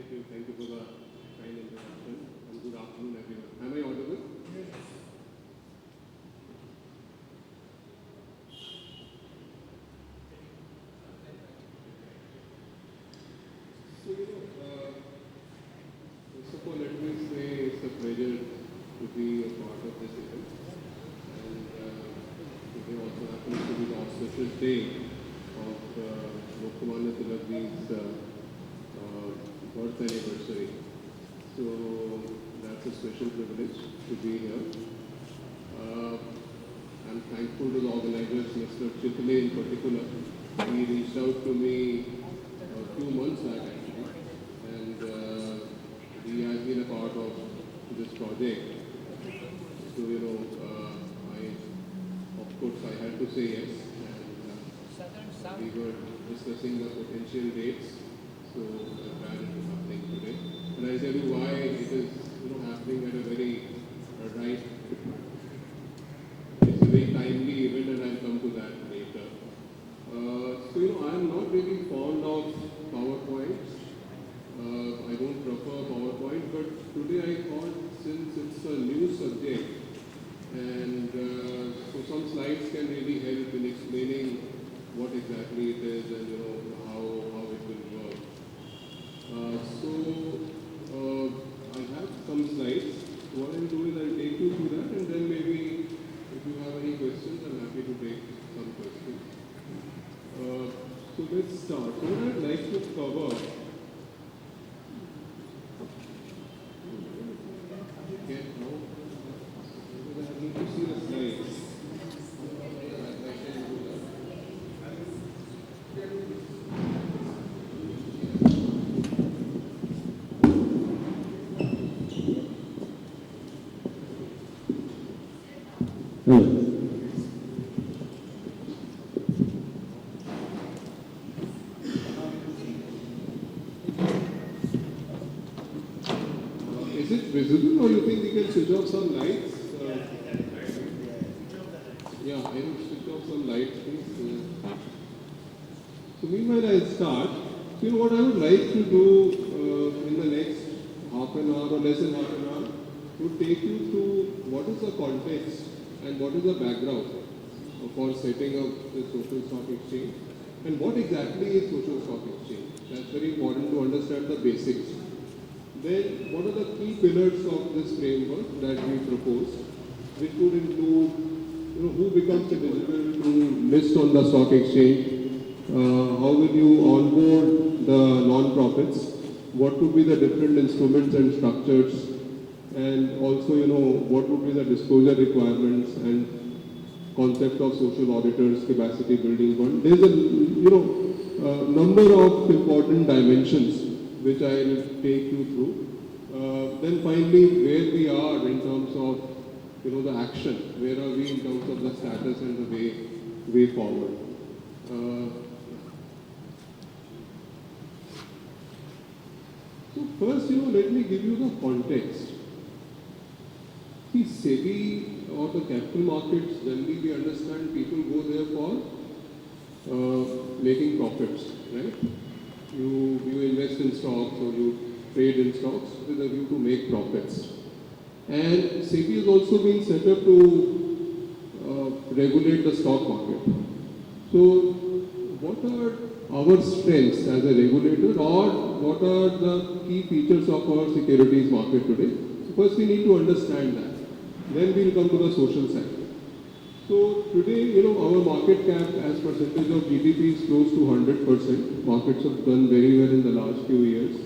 Thank you for the kind introduction and good afternoon everyone. Am I audible? Yes. So, first of all, let me say it's a pleasure to be a part of this event. And today also happens to be the auspicious day of Lokmanya Tilakji's birth anniversary. So that's a special privilege to be here. I'm thankful to the organizers, Mr. Chitle in particular. He reached out to me a few months back actually, and he has been a part of this project. So of course I had to say yes, and we were discussing the potential dates. So glad it is happening today. And I'll tell you why it is happening at a very right. It's a very timely event, and I'll come to that later. So I'm not really fond of PowerPoints. I don't prefer PowerPoint, but today I thought since it's a new subject, and so some slides can really help in explaining what exactly it is and how it will work. I have some slides. What I'll do is I'll take you through that, and then maybe if you have any questions, I'm happy to take some questions. So let's start. So what I'd like to cover. Okay, now I need to see the slides. Is it visible, or you think we can switch off some lights? Yeah, I will switch off some lights, please. So meanwhile, I'll start. So what I would like to do in the next half an hour or less than half an hour would take you through what is the context and what is the background for setting up the social stock exchange and what exactly is social stock exchange. That's very important to understand the basics. Then, what are the key pillars of this framework that we propose, which would include, who becomes eligible to list on the stock exchange, how will you onboard the non-profits, what would be the different instruments and structures, and also, what would be the disclosure requirements and concept of social auditors, capacity building fund. There's a number of important dimensions which I will take you through. Then finally, where we are in terms of, the action, where are we in terms of the status and the way forward. So first, let me give you the context. See, SEBI or the capital markets, generally we understand people go there for making profits, right? You invest in stocks or you trade in stocks with a view to make profits. And SEBI has also been set up to regulate the stock market. So what are our strengths as a regulator, or what are the key features of our securities market today? So first we need to understand that. Then we'll come to the social side. So today, our market cap as percentage of GDP is close to 100%. Markets have done very well in the last few years.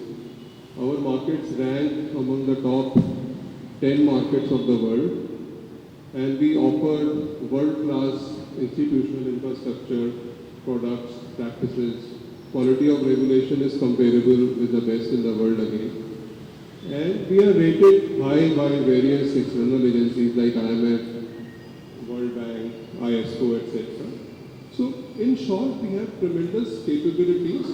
Our markets rank among the top 10 markets of the world. And we offer world-class institutional infrastructure, products, practices. Quality of regulation is comparable with the best in the world again. And we are rated high by various external agencies like IMF, World Bank, ISO, etc. So, in short, we have tremendous capabilities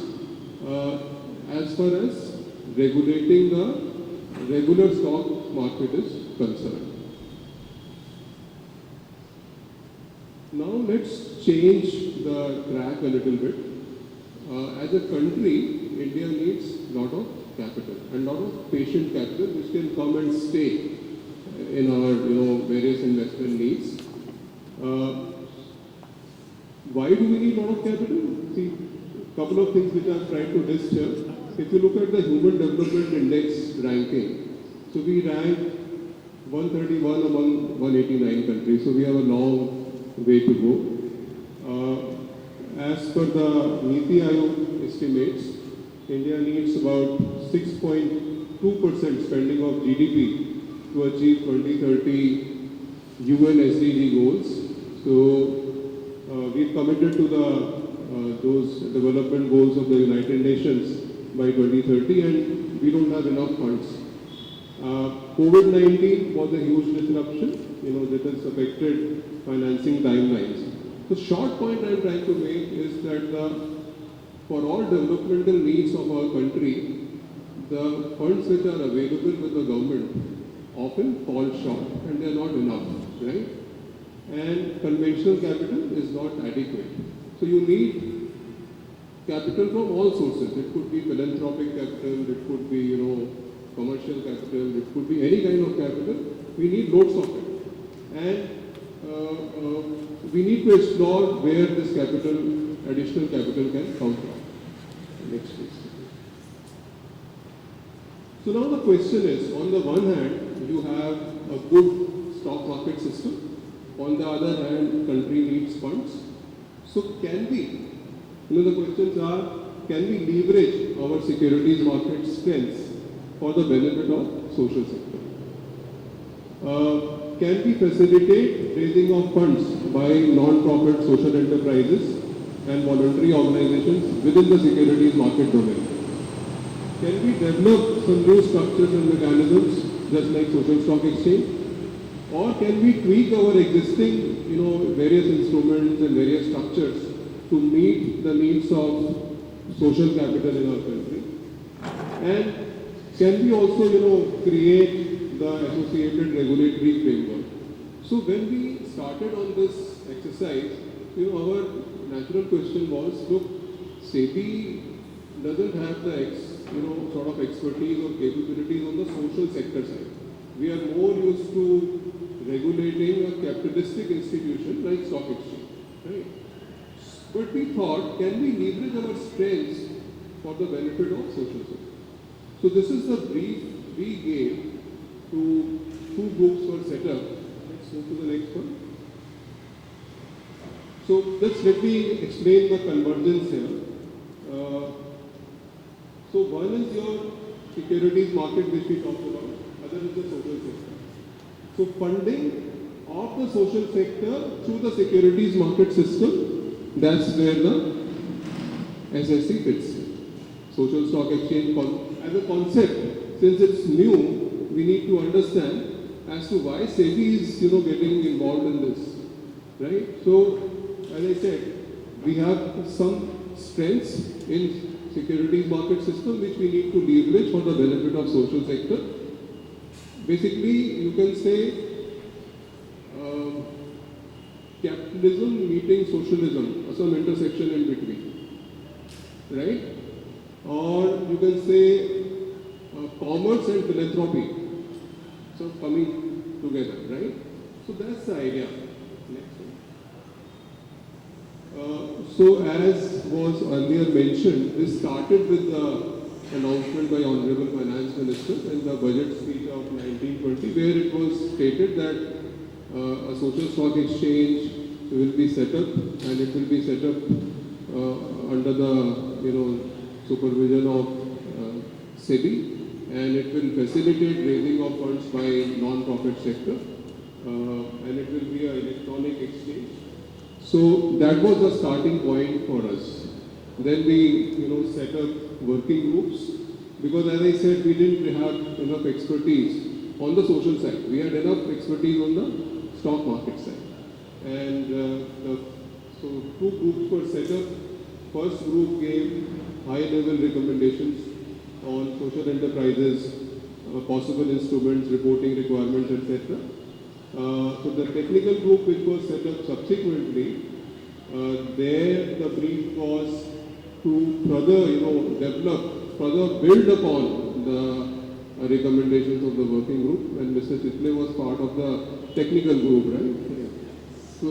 as far as regulating the regular stock market is concerned. Now, let's change the track a little bit. As a country, India needs a lot of capital and lot of patient capital which can come and stay in our various investment needs. Why do we need a lot of capital? See, couple of things which I've tried to list here. If you look at the Human Development Index ranking, so we rank 131 among 189 countries, so we have a long way to go. As per the Niti Aayog estimates, India needs about 6.2% spending of GDP to achieve 2030 UN SDG goals. So we've committed to those development goals of the United Nations by 2030, and we don't have enough funds. COVID-19 was a huge disruption, that has affected financing timelines. The short point I'm trying to make is that for all developmental needs of our country, the funds which are available with the government often fall short and they are not enough, right? And conventional capital is not adequate. So you need capital from all sources. It could be philanthropic capital, it could be, commercial capital, it could be any kind of capital. We need loads of it. And we need to explore where this additional capital can come from. Next please. So now the question is, on the one hand, you have a good stock market system. On the other hand, country needs funds. So can we, the questions are, can we leverage our securities market strengths for the benefit of social sector? Can we facilitate raising of funds by non-profit social enterprises and voluntary organizations within the securities market domain? Can we develop some new structures and mechanisms just like social stock exchange? Or can we tweak our existing, various instruments and various structures to meet the needs of social capital in our country? And can we also, create the associated regulatory framework? So when we started on this exercise, our natural question was, look, SEBI doesn't have the sort of expertise or capabilities on the social sector side. We are more used to regulating a capitalistic institution like stock exchange, right? But we thought, can we leverage our strengths for the benefit of social sector? So this is the brief we gave to two groups were set up. Let's move to the next one. So let me explain the convergence here. So one is your securities market which we talked about, other is the social sector. So funding of the social sector through the securities market system, that's where the SSC fits. Social stock exchange as a concept, since it's new, we need to understand as to why SEBI is getting involved in this, right? So as I said, we have some strengths in securities market system which we need to leverage for the benefit of social sector. Basically, you can say capitalism meeting socialism, or some intersection in between, right? Or you can say commerce and philanthropy, so coming together, right? So that's the idea. Next one. So as was earlier mentioned, this started with the announcement by Honorable Finance Minister in the budget speech of 1920, where it was stated that a social stock exchange will be set up, and it will be set up under the supervision of SEBI, and it will facilitate raising of funds by non-profit sector, and it will be an electronic exchange. So that was the starting point for us. Then we set up working groups, because as I said, we didn't have enough expertise on the social side. We had enough expertise on the stock market side. And so two groups were set up. First group gave high-level recommendations on social enterprises, possible instruments, reporting requirements, etc. So the technical group which was set up subsequently, there the brief was to further develop, further build upon the recommendations of the working group, and Mr. Chitle was part of the technical group, right? Yeah. So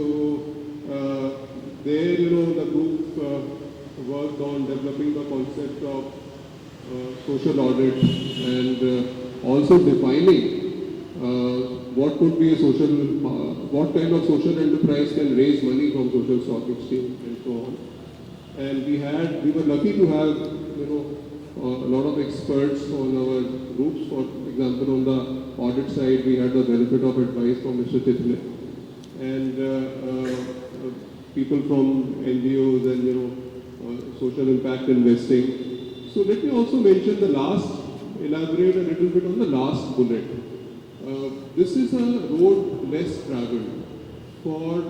there, the group worked on developing the concept of social audit and also defining what could be a social, what kind of social enterprise can raise money from social stock exchange and so on. And we were lucky to have, a lot of experts on our groups. For example, on the audit side, we had the benefit of advice from Mr. Chitle and people from NGOs and, social impact investing. So let me also mention elaborate a little bit on the last bullet. This is a road less traveled for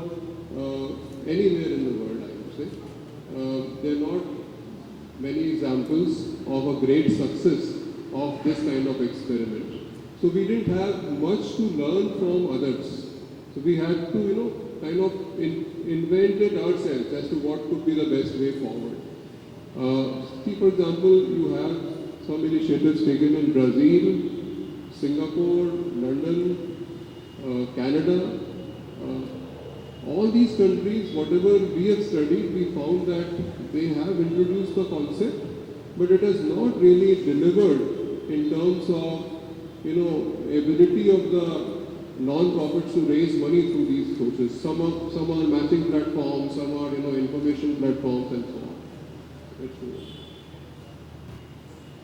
anywhere in the world, I would say. There are not many examples of a great success of this kind of experiment. So we didn't have much to learn from others. So we had to, kind of invent it ourselves as to what could be the best way forward. See, for example, you have some initiatives taken in Brazil, Singapore, London, Canada. All these countries, whatever we have studied, we found that they have introduced the concept, but it has not really delivered in terms of, ability of the non-profits to raise money through these sources. Some are matching platforms, some are, information platforms and so on.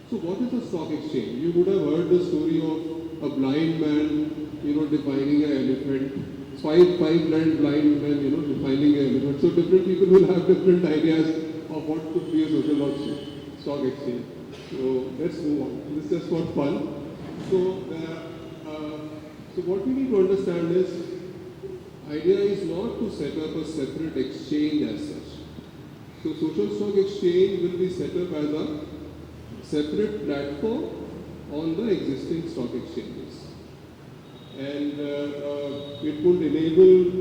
So what is a stock exchange? You would have heard the story of a blind man, defining an elephant. Five blind men, defining an elephant. So different people will have different ideas of what could be a social stock exchange. So let's move on. This is just for fun. So what we need to understand is, idea is not to set up a separate exchange as such. So social stock exchange will be set up as a separate platform on the existing stock exchanges. And it would enable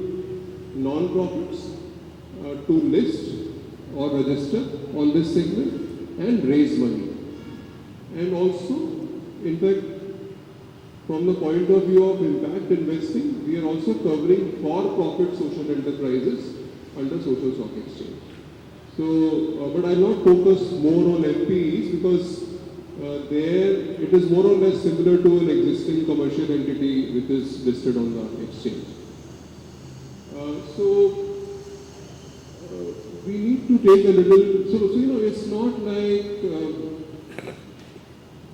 non-profits to list or register on this segment and raise money. And also, in fact, from the point of view of impact investing, we are also covering for-profit social enterprises under social stock exchange. So, but I will not focus more on FPEs because there it is more or less similar to an existing commercial entity which is listed on the exchange. We need to take a little, so it's not like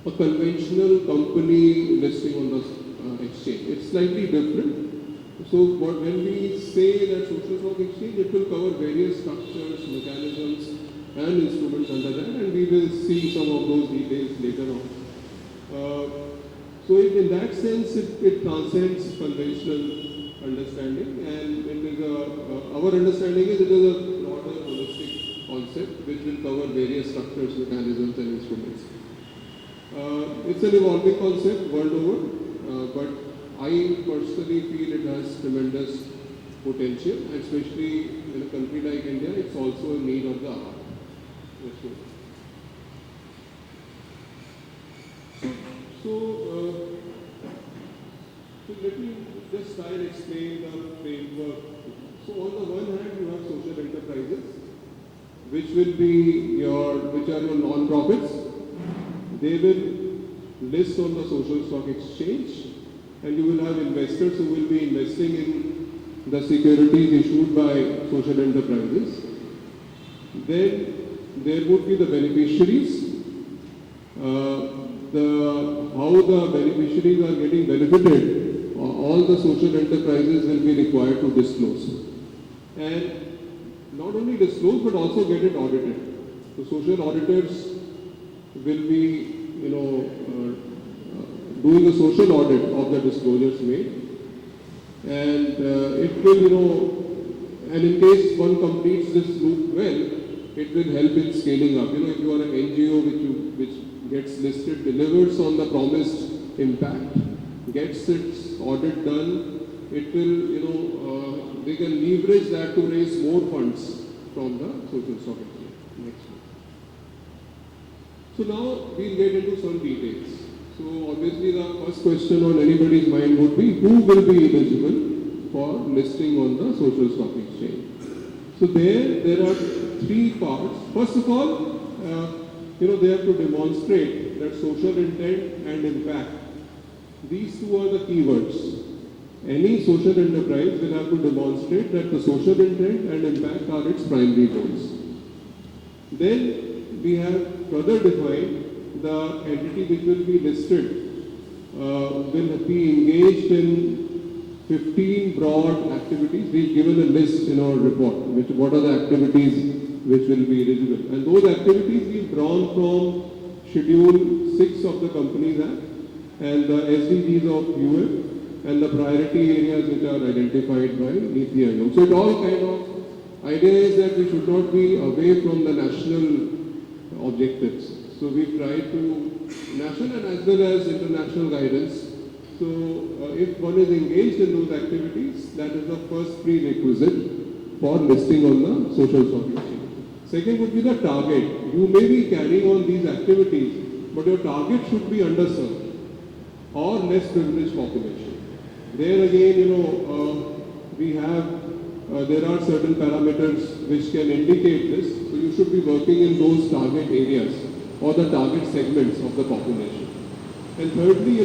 a conventional company listing on the exchange. It's slightly different. So when we say that social stock exchange, it will cover various structures, mechanisms and instruments under that, and we will see some of those details later on. So in that sense, it transcends conventional understanding, and it is our understanding is it is a broader holistic concept which will cover various structures, mechanisms and instruments. It's an evolving concept world over, but I personally feel it has tremendous potential, and especially in a country like India, it's also a need of the hour. So let me just try and explain the framework. So on the one hand, you have social enterprises, which are your non-profits. They will list on the social stock exchange, and you will have investors who will be investing in the securities issued by social enterprises. Then there would be the beneficiaries. How the beneficiaries are getting benefited, all the social enterprises will be required to disclose. And not only disclose, but also get it audited. So social auditors will be, doing a social audit of the disclosures made. And it will, and in case one completes this loop well, it will help in scaling up. If you are an NGO which gets listed, delivers on the promised impact, gets its audit done, it will, they can leverage that to raise more funds from the social stock exchange. Next. So now we'll get into some details. So obviously the first question on anybody's mind would be who will be eligible for listing on the social stock exchange. So there are three parts. First of all, they have to demonstrate that social intent and impact. These two are the keywords. Any social enterprise will have to demonstrate that the social intent and impact are its primary goals. Then we have further defined the entity which will be listed will be engaged in 15 broad activities. We've given a list in our report, what are the activities which will be eligible. And those activities we've drawn from Schedule 6 of the Companies Act and the SDGs of UF and the priority areas which are identified by NITI Aayog. So it all kind of idea is that we should not be away from the national objectives. So we try to national and as well as international guidance. So if one is engaged in those activities, that is the first prerequisite for listing on the social stock exchange. Second would be the target. You may be carrying on these activities, but your target should be underserved or less privileged population. There again, we have, there are certain parameters which can indicate this. So you should be working in those target areas or the target segments of the population. And thirdly,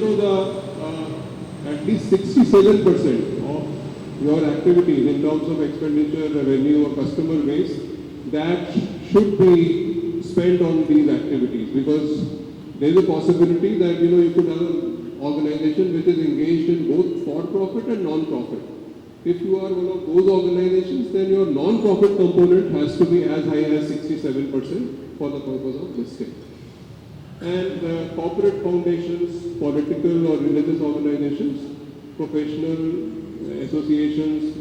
at least 67% of your activities in terms of expenditure, revenue or customer base, that should be spent on these activities because there is a possibility that, you could have an organization which is engaged in both for-profit and non-profit. If you are one of those organizations, then your non-profit component has to be as high as 67% for the purpose of listing. And corporate foundations, political or religious organizations, professional associations,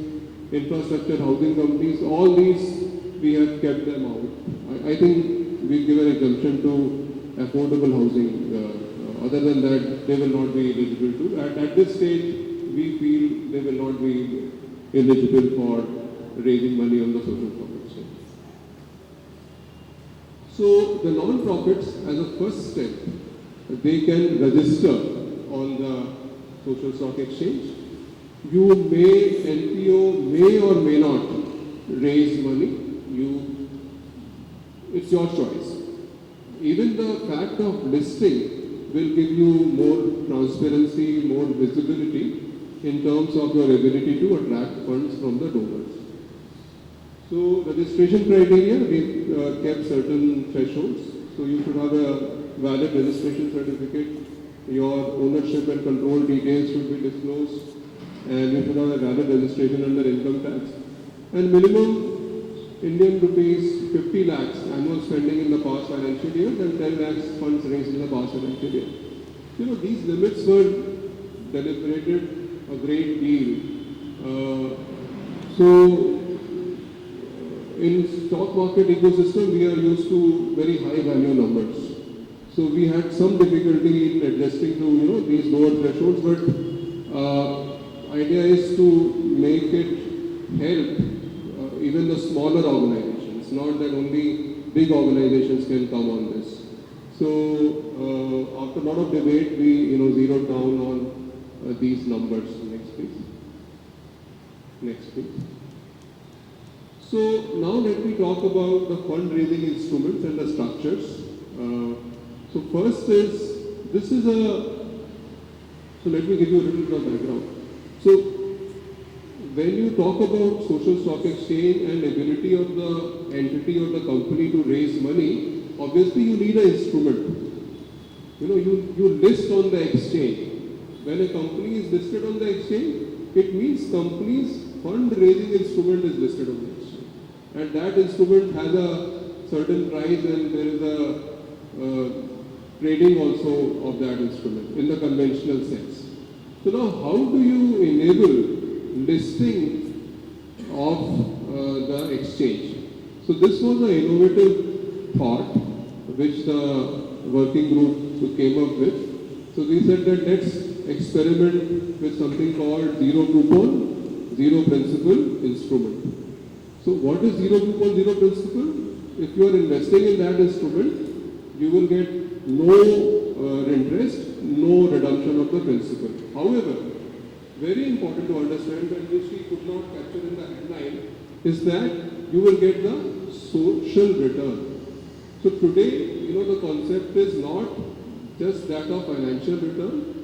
infrastructure housing companies, all these we have kept them out. I think we give an exemption to affordable housing. Other than that, they will not be eligible to. At this stage, we feel they will not be eligible for raising money on the social stock exchange. So the non-profits, as a first step, they can register on the social stock exchange. You may, NPO may or may not raise money. It's your choice. Even the fact of listing will give you more transparency, more visibility in terms of your ability to attract funds from the donors. So registration criteria, we kept certain thresholds. So you should have a valid registration certificate. Your ownership and control details should be disclosed. And you should have a valid registration under income tax. And minimum Indian rupees 50 lakhs annual spending in the past financial year and 10 lakhs funds raised in the past financial year. These limits were deliberated a great deal. In stock market ecosystem, we are used to very high value numbers. So we had some difficulty in adjusting to these lower thresholds, but idea is to make it help even the smaller organizations, not that only big organizations can come on this. So after a lot of debate, we zeroed down on these numbers. Next please. Next please. So now let me talk about the fundraising instruments and the structures. So first so let me give you a little bit of background. So when you talk about social stock exchange and ability of the entity or the company to raise money, obviously you need an instrument. You list on the exchange. When a company is listed on the exchange, it means company's fundraising instrument is listed on the exchange. And that instrument has a certain price and there is a trading also of that instrument in the conventional sense. So now how do you enable listing of the exchange? So this was an innovative thought which the working group came up with. So we said that let's experiment with something called zero coupon, zero principal instrument. So what is zero coupon, zero principal? If you are investing in that instrument, you will get no interest, no redemption of the principal. However, very important to understand, and which we could not capture in the headline, is that you will get the social return. So today, the concept is not just that of financial return,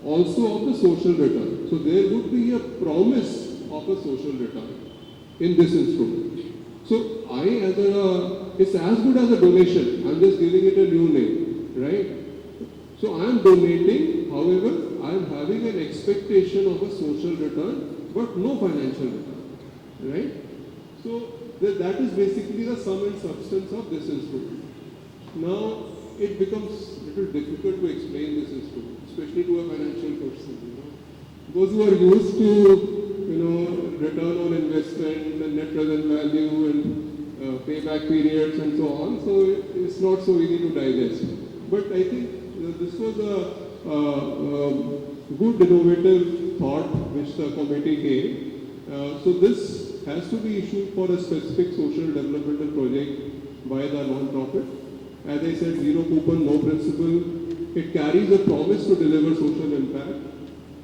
also of the social return. So there would be a promise of a social return in this instrument. So it's as good as a donation. I'm just giving it a new name, right? So I'm donating, however, I'm having an expectation of a social return, but no financial return, right? So that is basically the sum and substance of this instrument. Now, it becomes a little difficult to explain this instrument, especially to a financial person. Those who are used to, return on investment and net present value and payback periods and so on, so it's not so easy to digest. But I think this was a good innovative thought which the committee gave. So this has to be issued for a specific social developmental project by the non-profit. As I said, zero coupon, no principal. It carries a promise to deliver social impact.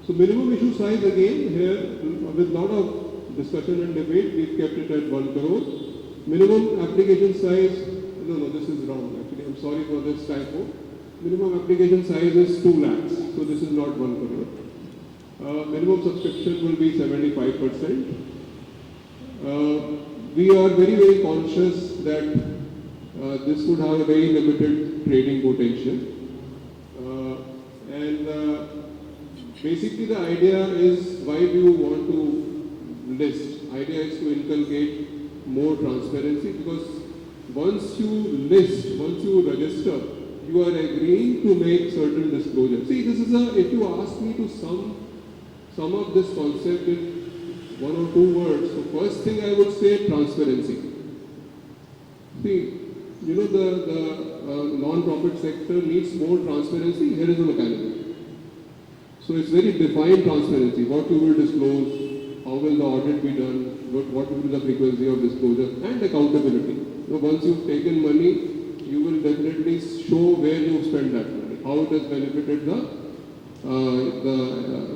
So minimum issue size again here, with lot of discussion and debate, we've kept it at 1 crore. Minimum application size, no, this is wrong actually, I'm sorry for this typo. Minimum application size is 2 lakhs, so this is not 1 crore. Minimum subscription will be 75%. We are very, very conscious that this would have a very limited trading potential. Basically the idea is, why do you want to list? Idea is to inculcate more transparency, because once you list, once you register, you are agreeing to make certain disclosures. See, this is if you ask me to sum up this concept in 1 or 2 words, the first thing I would say, transparency. See, the non-profit sector needs more transparency. Here is a mechanism. So it's very defined transparency. What you will disclose, how will the audit be done, what will be the frequency of disclosure, and accountability. Once you've taken money, you will definitely show where you spent that money, how it has benefited the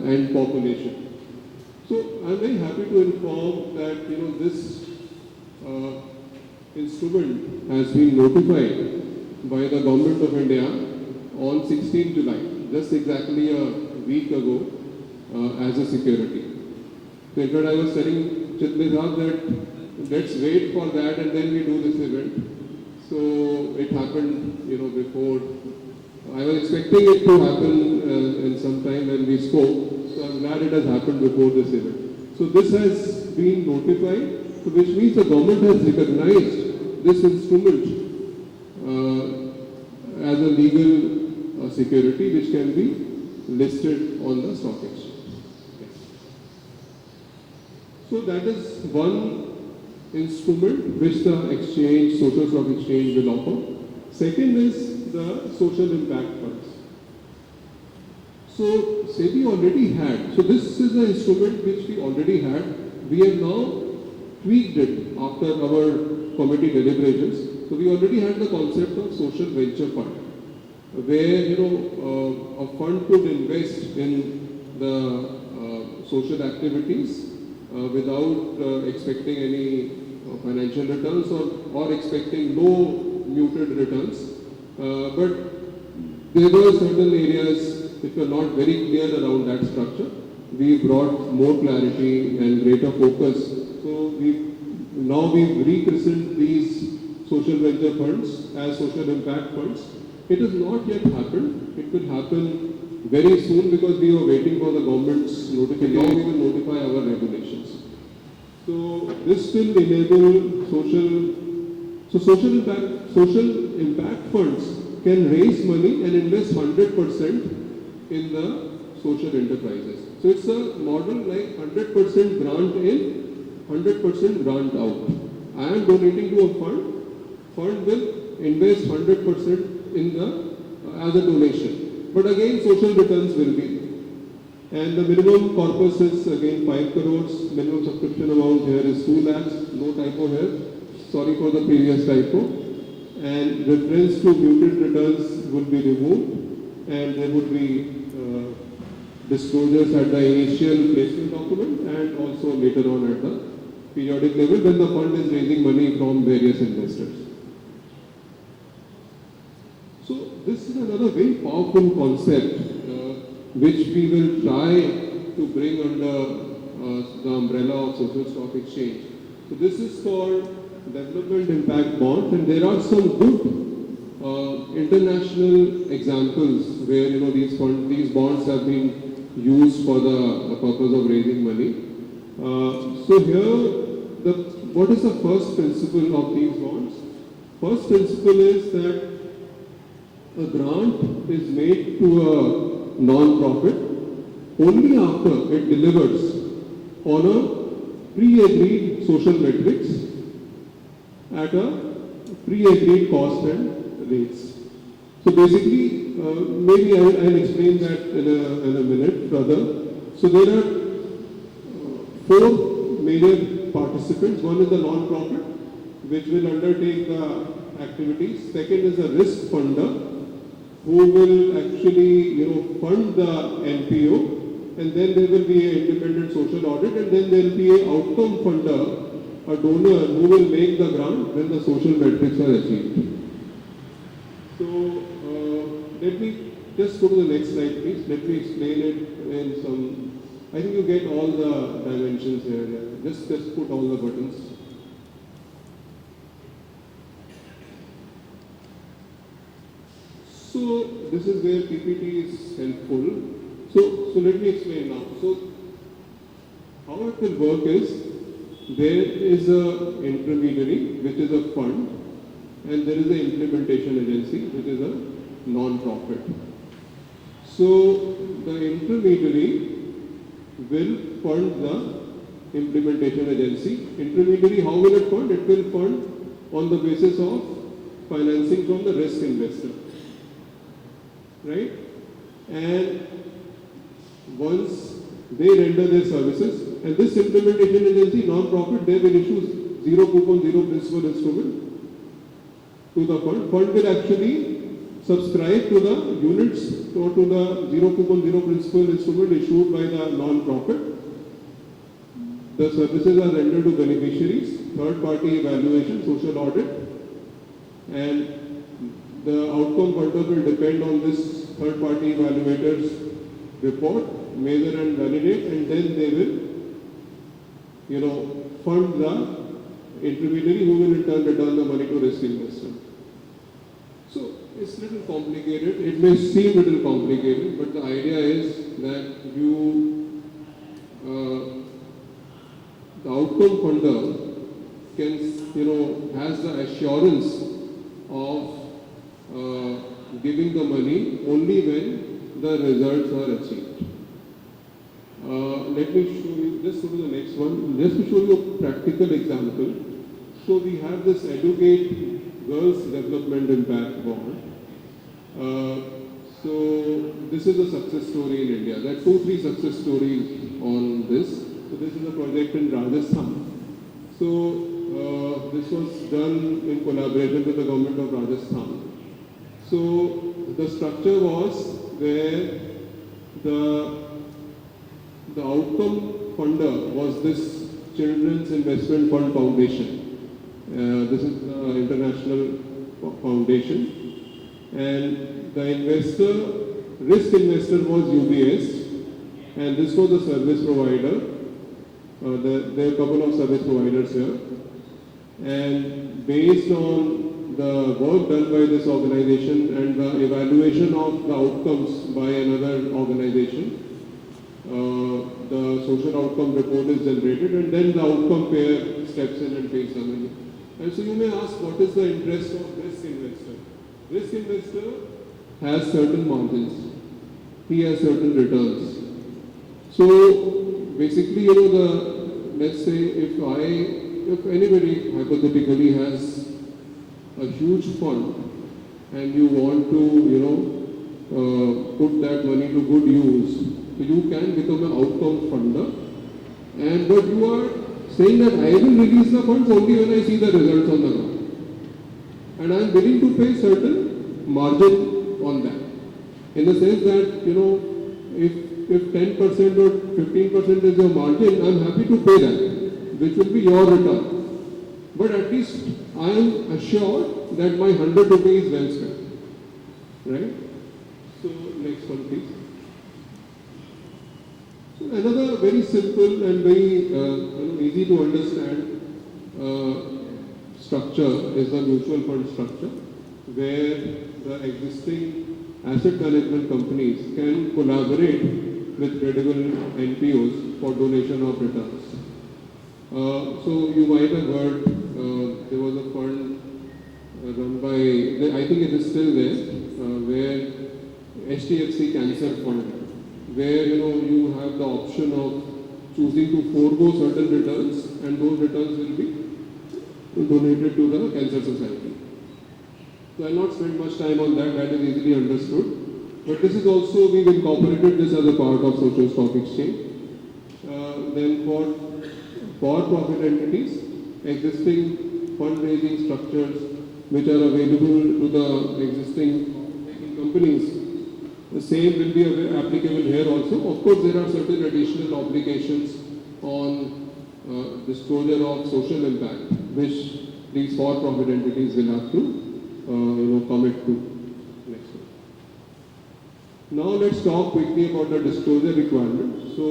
end population. So I'm very happy to inform that this instrument has been notified by the Government of India on 16 July, just exactly a week ago, as a security. So in fact, I was telling Chitlisab that let's wait for that and then we do this event. So it happened, before. I was expecting it to happen in some time when we spoke. So I'm glad it has happened before this event. So this has been notified, so which means the government has recognized this instrument as a legal security which can be listed on the stock exchange. So that is one instrument which the exchange, social stock exchange, will offer. Second is the social impact funds. So SEBI already had, so this is the instrument which we already had. We have now tweaked it after our committee deliberations. So we already had the concept of social venture fund, where a fund could invest in the social activities without expecting any financial returns or expecting no muted returns. But there were certain areas which were not very clear around that structure. We brought more clarity and greater focus. So we've rechristened these social venture funds as social impact funds. It has not yet happened. It will happen very soon because we are waiting for the government's notification. Now we will notify our regulations. So this will enable social impact funds can raise money and invest 100% in the social enterprises. So it's a model like 100% grant in, 100% grant out. I am donating to a fund will invest 100% in as a donation. But again, social returns will be. And the minimum corpus is again 5 crores. Minimum subscription amount here is 2 lakhs. No typo here. Sorry for the previous typo. and reference to muted returns would be removed, and there would be disclosures at the initial placement document and also later on at the periodic level when the fund is raising money from various investors. So this is another very powerful concept which we will try to bring under the umbrella of social stock exchange. So this is called development impact bonds, and there are some good international examples where these bonds have been used for the purpose of raising money. So here, what is the first principle of these bonds? First principle is that a grant is made to a non-profit only after it delivers on a pre-agreed social metrics at a pre-agreed cost and rates. So basically, maybe I'll explain that in a minute further. So there are four major participants. One is the non-profit, which will undertake the activities. Second is a risk funder, who will actually fund the NPO, and then there will be an independent social audit, and then there will be an outcome funder, a donor who will make the grant when the social metrics are achieved. So let me just go to the next slide, please. Let me explain it in some. I think you get all the dimensions here. Yeah. Just put all the buttons. So this is where PPT is helpful. So let me explain now. So how it will work is there is a intermediary, which is a fund, and there is an implementation agency, which is a non-profit. So the intermediary will fund the implementation agency. Intermediary, how will it fund? It will fund on the basis of financing from the risk investor. Right? And once they render their services, and this implementation agency, non-profit, they will issue zero coupon, zero principal instrument to the fund. Fund will actually subscribe to the units or to the zero coupon, zero principal instrument issued by the non-profit. The services are rendered to beneficiaries, third-party evaluation, social audit, and the outcome funder will depend on this third-party evaluator's report, measure and validate, and then they will, fund the intermediary who will in turn return the money to risk investor. So it's a little complicated. It may seem a little complicated, but the idea is that the outcome funder can, has the assurance of giving the money only when the results are achieved. Let me show you, just go to the next one, just to show you a practical example. So we have this Educate Girls Development Impact Bond. So this is a success story in India. There are 2-3 success stories on this. So this is a project in Rajasthan. So this was done in collaboration with the government of Rajasthan. So the structure was where the outcome funder was this Children's Investment Fund Foundation. This is the international foundation, and the risk investor was UBS, and this was a service provider. There are a couple of service providers here, and based on the work done by this organization and the evaluation of the outcomes by another organization, the social outcome report is generated, and then the outcome payer steps in and pays the money. And so you may ask, what is the interest of risk investor? Risk investor has certain margins. He has certain returns. So basically, let's say if anybody hypothetically has a huge fund and you want to, put that money to good use, so you can become an outcome funder, but you are saying that I will release the funds only when I see the results on the ground. and I'm willing to pay certain margin on that. In the sense that, if 10% or 15% is your margin, I'm happy to pay that, which will be your return. But at least I am assured that my 100 rupees is well spent. Right? So, next one please. So, another very simple and very easy to understand structure is the mutual fund structure, where the existing asset management companies can collaborate with credible NPOs for donation of returns. So you might have heard there was a fund run by, I think it is still there, where HDFC Cancer Fund, where you have the option of choosing to forego certain returns, and those returns will be donated to the Cancer Society. So I will not spend much time on that, that is easily understood. But this is also, we've incorporated this as a part of Social Stock Exchange. Then for profit entities, existing fundraising structures which are available to the existing companies, the same will be applicable here also. Of course, there are certain additional obligations on disclosure of social impact, which these for-profit entities will have to commit to. Next one. Now let's talk quickly about the disclosure requirement. So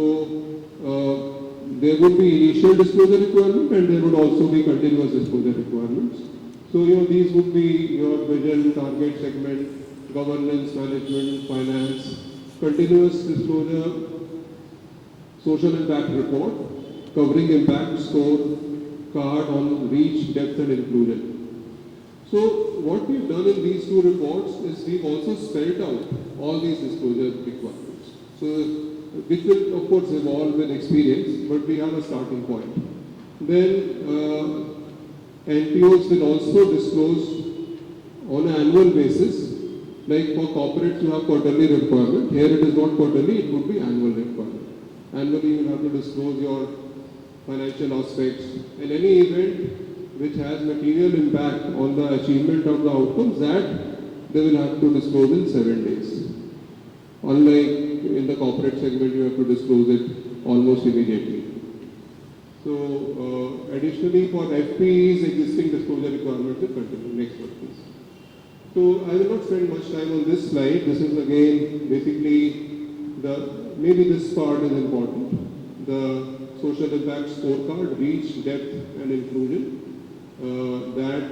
there would be initial disclosure requirement, and there would also be continuous disclosure requirements. So these would be your vision, target segment, governance, management, finance, continuous disclosure, social impact report, covering impact score, card on reach, depth and inclusion. So what we've done in these two reports is we've also spelled out all these disclosure requirements. So which will of course evolve with experience, but we have a starting point. Then NPOs will also disclose on an annual basis. Like for corporates you have quarterly requirement. Here it is not quarterly, it would be annual requirement. Annually you will have to disclose your financial aspects and any event which has material impact on the achievement of the outcomes, that they will have to disclose in 7 days. Unlike in the corporate segment, you have to disclose it almost immediately. So additionally for FPEs, existing disclosure requirements will continue. Next one please. So I will not spend much time on this slide. This is again basically maybe this part is important. The social impact scorecard, reach, depth and inclusion. That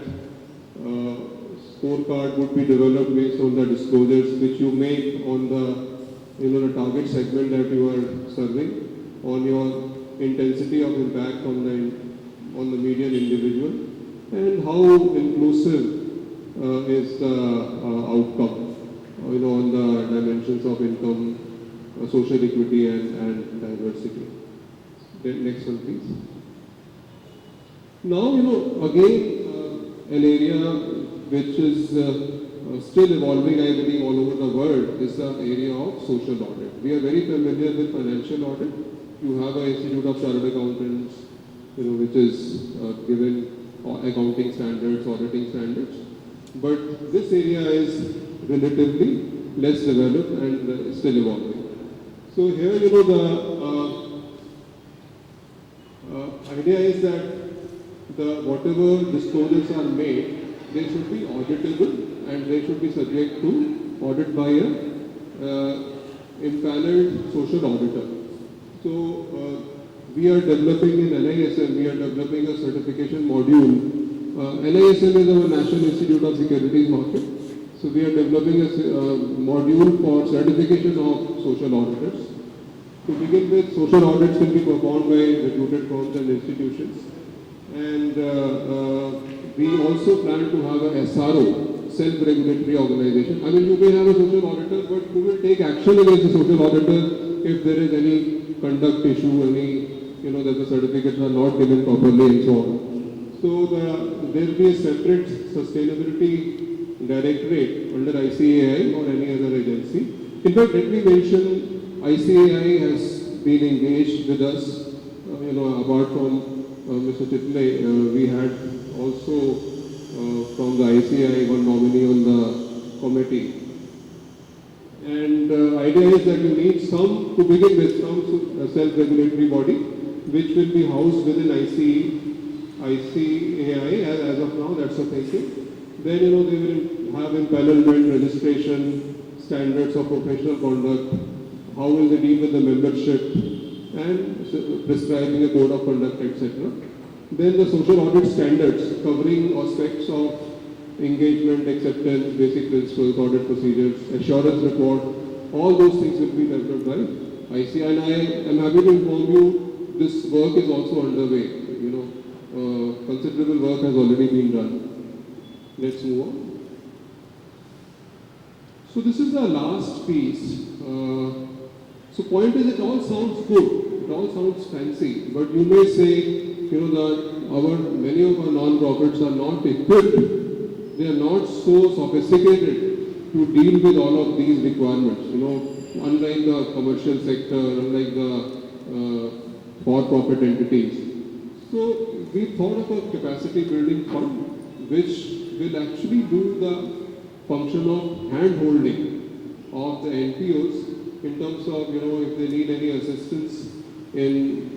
scorecard would be developed based on the disclosures which you make on the target segment that you are serving, on your intensity of impact on the median individual, and how inclusive is the outcome, on the dimensions of income, social equity and diversity. Then next one please. Now, again, an area which is still evolving, I believe, all over the world is the area of social audit. We are very familiar with financial audit. You have an Institute of Chartered Accountants, which is given accounting standards, auditing standards. But this area is relatively less developed and still evolving. So here, the idea is that whatever disclosures are made, they should be auditable and they should be subject to audit by a impaneled social auditor. So we are developing in NISM, we are developing a certification module. NISM is our National Institute of Securities Market. So we are developing a module for certification of social auditors. To begin with, social audits will be performed by reputed firms and institutions. And we also plan to have a SRO, self-regulatory organization. I mean, you may have a social auditor, but who will take action against the social auditor if there is any conduct issue, that the certificates are not given properly and so on. So there will be a separate sustainability directorate under ICAI or any other agency. In fact, let me mention, ICAI has been engaged with us, apart from Mr. Chitle, we had also from the ICI, one nominee on the committee. And idea is that you need some, to begin with, some self-regulatory body which will be housed within ICAI as of now, that's the thinking. Then, they will have empanelment, registration, standards of professional conduct, how will they deal with the membership, and prescribing a code of conduct, etc. Then the social audit standards covering aspects of engagement, acceptance, basic principles, audit procedures, assurance report, all those things will be developed by IC. And I am happy to inform you, this work is also underway. Considerable work has already been done. Let's move on. So this is the last piece. So point is, it all sounds good, it all sounds fancy, but you may say, that many of our non-profits are not equipped. They are not so sophisticated to deal with all of these requirements. Unlike the commercial sector, unlike the for-profit entities. So we thought of a capacity building fund which will actually do the function of hand-holding of the NPOs in terms of, if they need any assistance in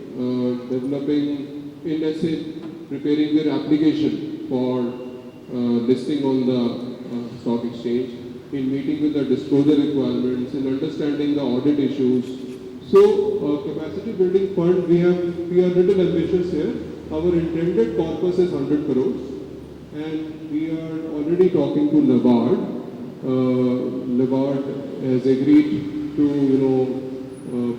developing, let's say, preparing their application for listing on the stock exchange, in meeting with the disclosure requirements, in understanding the audit issues. So, capacity building fund, we are little ambitious here. Our intended corpus is 100 crores, and we are already talking to NABARD. NABARD has agreed to,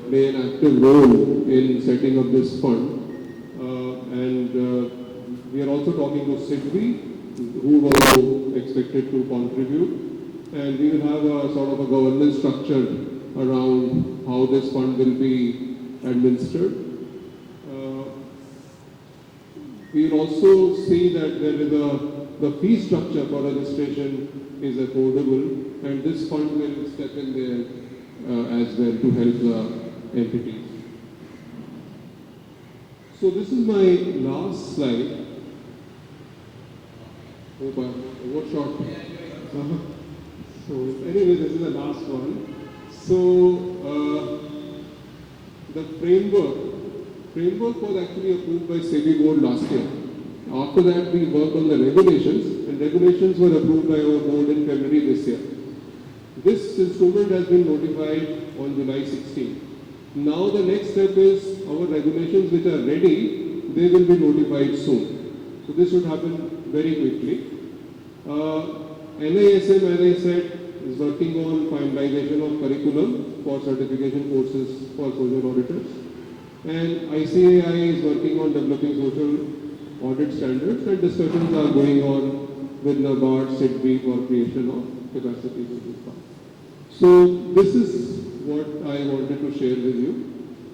play an active role in setting up this fund. And we are also talking to SEBI, who were also expected to contribute. And we will have a sort of a governance structure around how this fund will be administered. We will also see that there is the fee structure for registration is affordable, and this fund will step in there as well to help the entities. So this is my last slide. Hope I overshot. So anyway, this is the last one. So the framework was actually approved by SEBI board last year. After that, we worked on the regulations, and regulations were approved by our board in February this year. This instrument has been notified on July 16. Now the next step is our regulations which are ready, they will be notified soon. So this should happen very quickly. NISM, as I said, is working on finalization of curriculum for certification courses for social auditors. And ICAI is working on developing social audit standards, and discussions are going on with NABARD, SEBI for creation of capacity building fund. So this is what I wanted to share with you.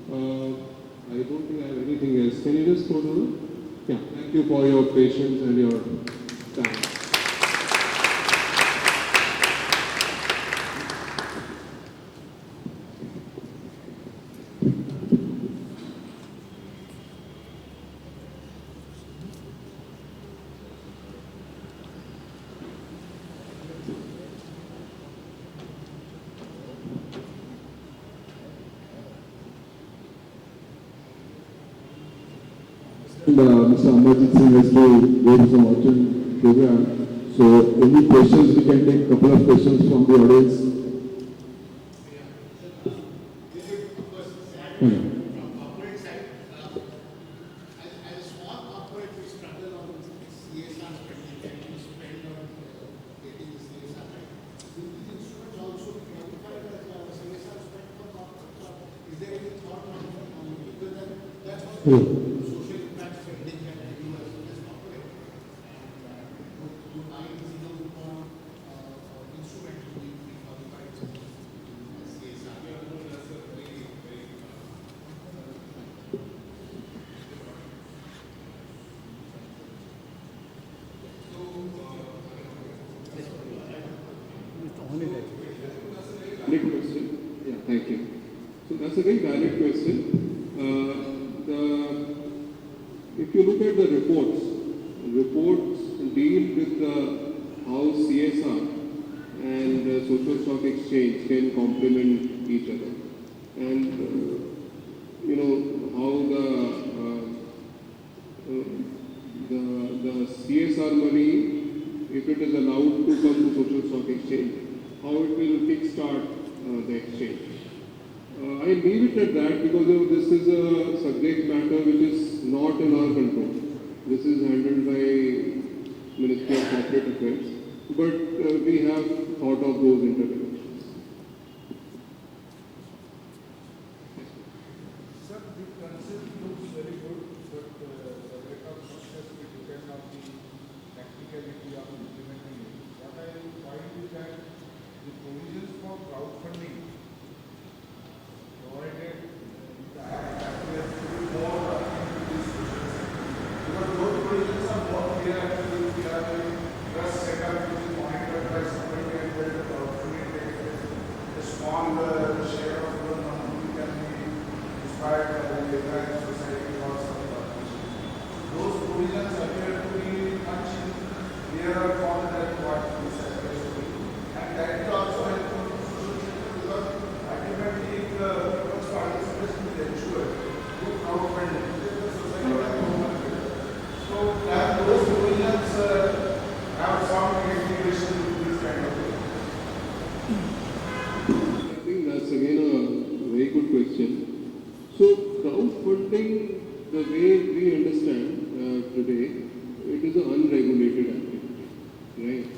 I don't think I have anything else. Can you just go to the... Yeah, thank you for your patience and your time. Mr. Amarjit Singh has to go to some urgent program. So, any questions? We can take a couple of questions from the audience. From corporate side, as a small corporate, we struggle on CSR spending, and we spend on getting the CSR right. Will these instruments also be qualified as CSR spend for corporate? Is there any thought on it? Because that's also social impact spending can do as corporate. And do I see those instruments to be qualified as CSR? That's a very, very Valid question. Yeah, thank you. So that's a very valid question. If you look at the reports deal with how CSR and social stock exchange can complement each other, and how the CSR money, if it is allowed to come to social stock exchange, how it will kickstart the exchange. I leave it at that because this is a subject matter which is not in our control. This is handled by Ministry of Corporate Affairs, but we have thought of those interventions. Sir, the concept looks very good, but the rate of success will depend on the practicality of implementing it. What I find is that the provisions for crowdfunding provided that we have to be more into this social sector. Because those provisions are more clear if we have a trust set up which is monitored by somebody and where the crowdfunding takes place. A small share of the money can be inspired by the Aegis society or some corporation. Those provisions appear to be much clearer for that what this appears to be. And that is also helpful to social sector because ultimately the people's participation is ensured through crowdfunding. The society has no one here. So that those provisions have some integration with this kind of thing. I think that's again a very good question. So crowdfunding, the way we understand today, it is an unregulated activity, right?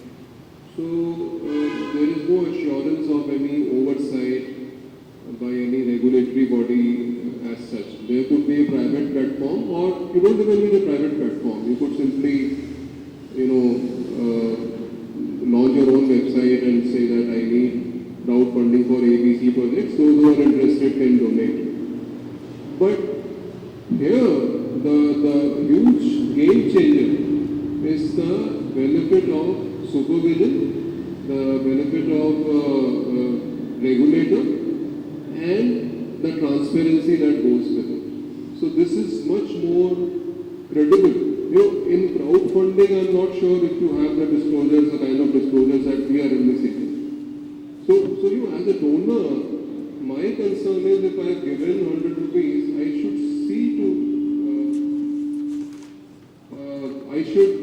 So there is no assurance of any oversight by any regulatory body as such. There could be a private platform, or you don't even need a private platform. You could simply, launch your own website and say that I need crowdfunding for ABC projects. Those who are interested can donate. But here, the huge game changer is the benefit of supervision, the benefit of regulator, and the transparency that goes with it. So this is much more credible. In crowdfunding, I'm not sure if you have the disclosures, the kind of disclosures that we are eliciting. So as a donor, my concern is if I have given 100 rupees, I should see to, I should,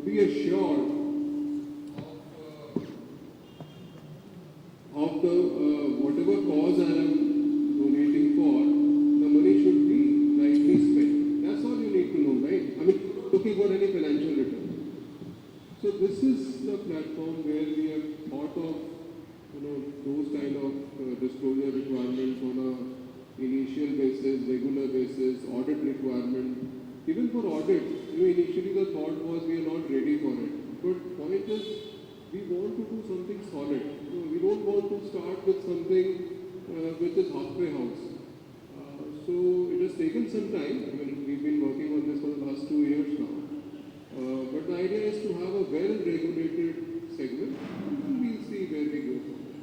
be assured of the whatever cause I am donating for, the money should be rightly spent. That's all you need to know, right? I mean, looking for any financial return. So this is the platform where we have thought of those kind of disclosure requirements on a initial basis, regular basis, audit requirement. Even for audit, initially the thought was we are not ready for it. But point is, we want to do something solid. We don't want to start with something which is halfway house. So it has taken some time. I mean, we've been working on this for the last 2 years now. But the idea is to have a well-regulated segment, and we'll see where we go from there.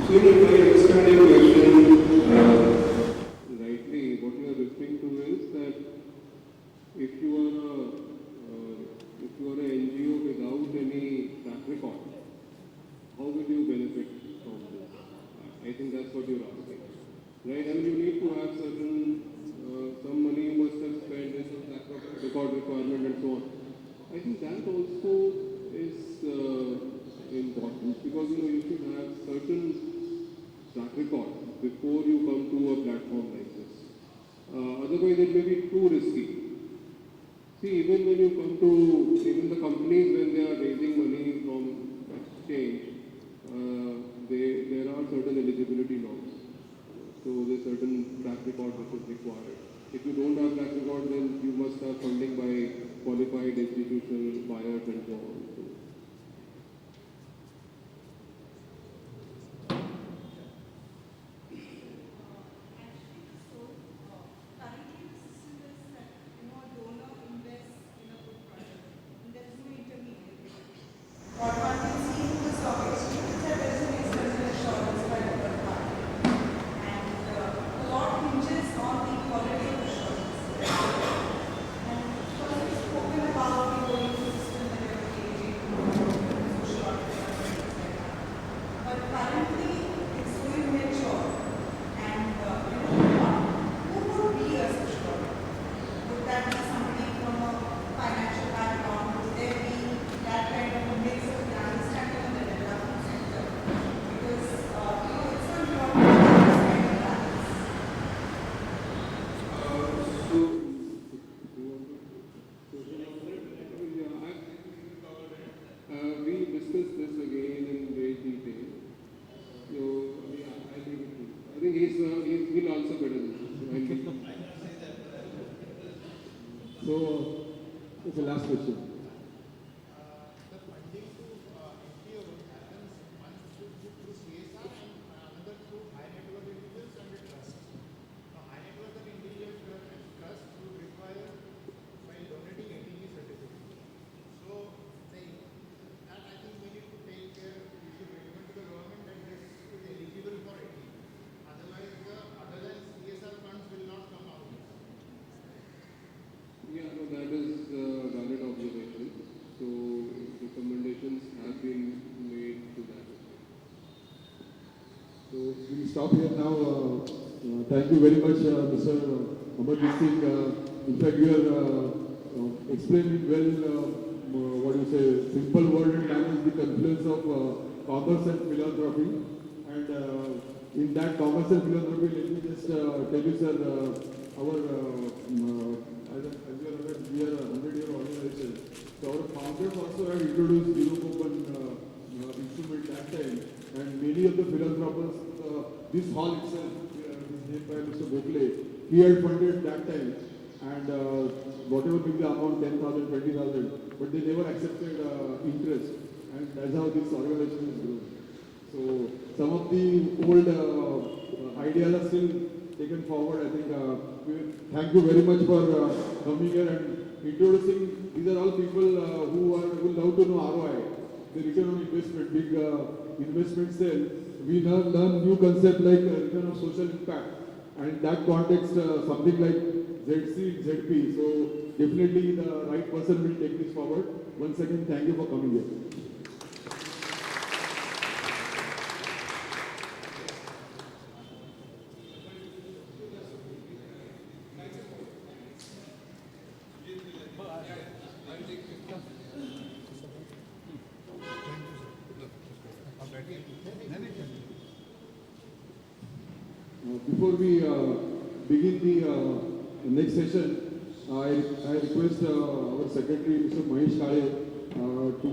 So if I understand your question rightly, what you are referring to is that if you are an NGO without any track record, how will you benefit from this? I think that's what you're asking, right? I mean, you need to have certain some money you must have spent, there's some track record requirement and so on. I think that also is important because you should have certain track record before you come to a platform like this. Otherwise, otherwise it may be too risky. See, even when you come to even the companies when they are raising money from exchange, there are certain eligibility norms. So there's certain track record which is required. If you don't have track record, then you must have funding by qualified institutional buyers and so on. So, Currently the system is that, a donor invests in a good product and there is no intermediary. What one can see in the stock exchange is that there is an external assurance by the third party. And a lot hinges on the quality of assurance. And first we've spoken about the going system that we are engaging in social entrepreneurship, etc. But currently it's so immature and who would be a such product? Would that be somebody from a financial background? Would there be that kind of a mix of the understanding of the development sector? Because it's so important to understand the balance. We discussed this again in great detail. So, I leave it to you. I think he'll answer better than this. So, it's the last question. The funding to NPO happens one through CSR and another through high net worth individuals and the trust. Now, high net worth individuals and trust would require while donating aegis certificate. So, that I think we need to take care. We should recommend to the government that this is eligible for aegis. Otherwise, the other than CSR funds will not come out. Yeah, no, that is a valid observation. So recommendations have been made to that effect. So we stop here now. Thank you very much, Mr. Amarjit Singh. In fact, you are explaining well, what do you say, simple word and language, the confluence of commerce and philanthropy. And in that commerce and philanthropy, let me just tell you, sir, as you are aware, we are a 100-year organization. So our founders also had introduced zero coupon instrument that time, and many of the philanthropists, this hall itself, is named by Mr. Gokhale, he had funded that time, and whatever be the amount, 10,000, 20,000, but they never accepted interest, and that's how this organization is grown. So some of the old ideas are still taken forward. I think thank you very much for coming here and introducing. These are all people who love to know ROI, the return on investment, big investment sale. We now learn new concept like return of social impact, and in that context, something like ZC, ZP. So definitely the right person will take this forward. Once again, thank you for coming here. Before we begin the next session, I request our secretary, Mr. Mahesh Kale, to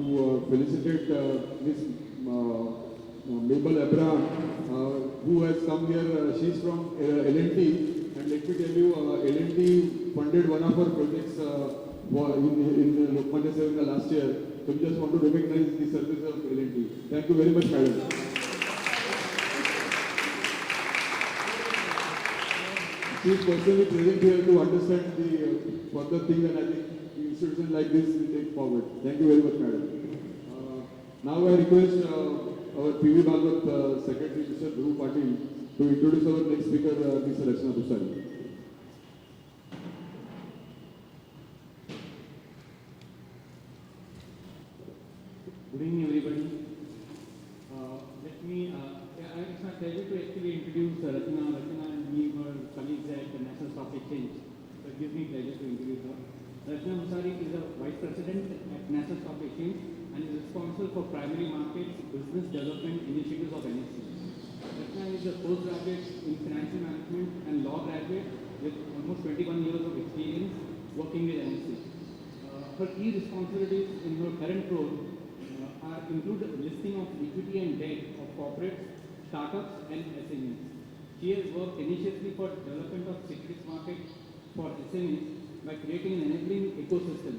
felicitate Ms. Mabel Abraham, who has come here. She's from L&T, and let me tell you, L&T funded one of our projects in Lokmanya Sevanga last year. So we just want to recognize the service of L&T. Thank you very much, madam. She is personally present here to understand the further thing, and I think institutions like this will take forward. Thank you very much, madam. Now I request our PV Bhagavat Secretary, Mr. Dhruv Patil, to introduce our next speaker, Ms. Rachna Bhusari. Good evening, everybody. It's my pleasure to actually introduce Rachna. Rachna and me were colleagues at the National Stock Exchange. So it gives me pleasure to introduce her. Rachna Bhusari is a Vice President at National Stock Exchange and is responsible for primary markets, business development initiatives of NSE. Rachna is a postgraduate in financial management and law graduate with almost 21 years of experience working with NSE. Her key responsibilities in her current role include listing of equity and debt of corporates, startups, and SMEs. She has worked initially for development of securities market for SMEs by creating an enabling ecosystem.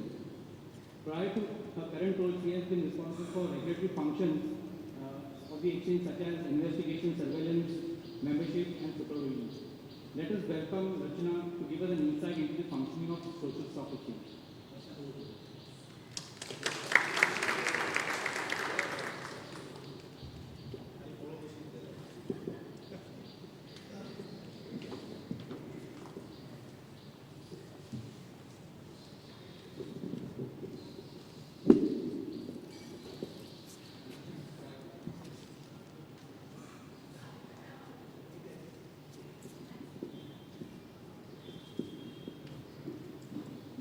Prior to her current role, she has been responsible for regulatory functions of the exchange such as investigation, surveillance, membership, and supervision. Let us welcome Rachna to give us an insight into the functioning of social stock exchange.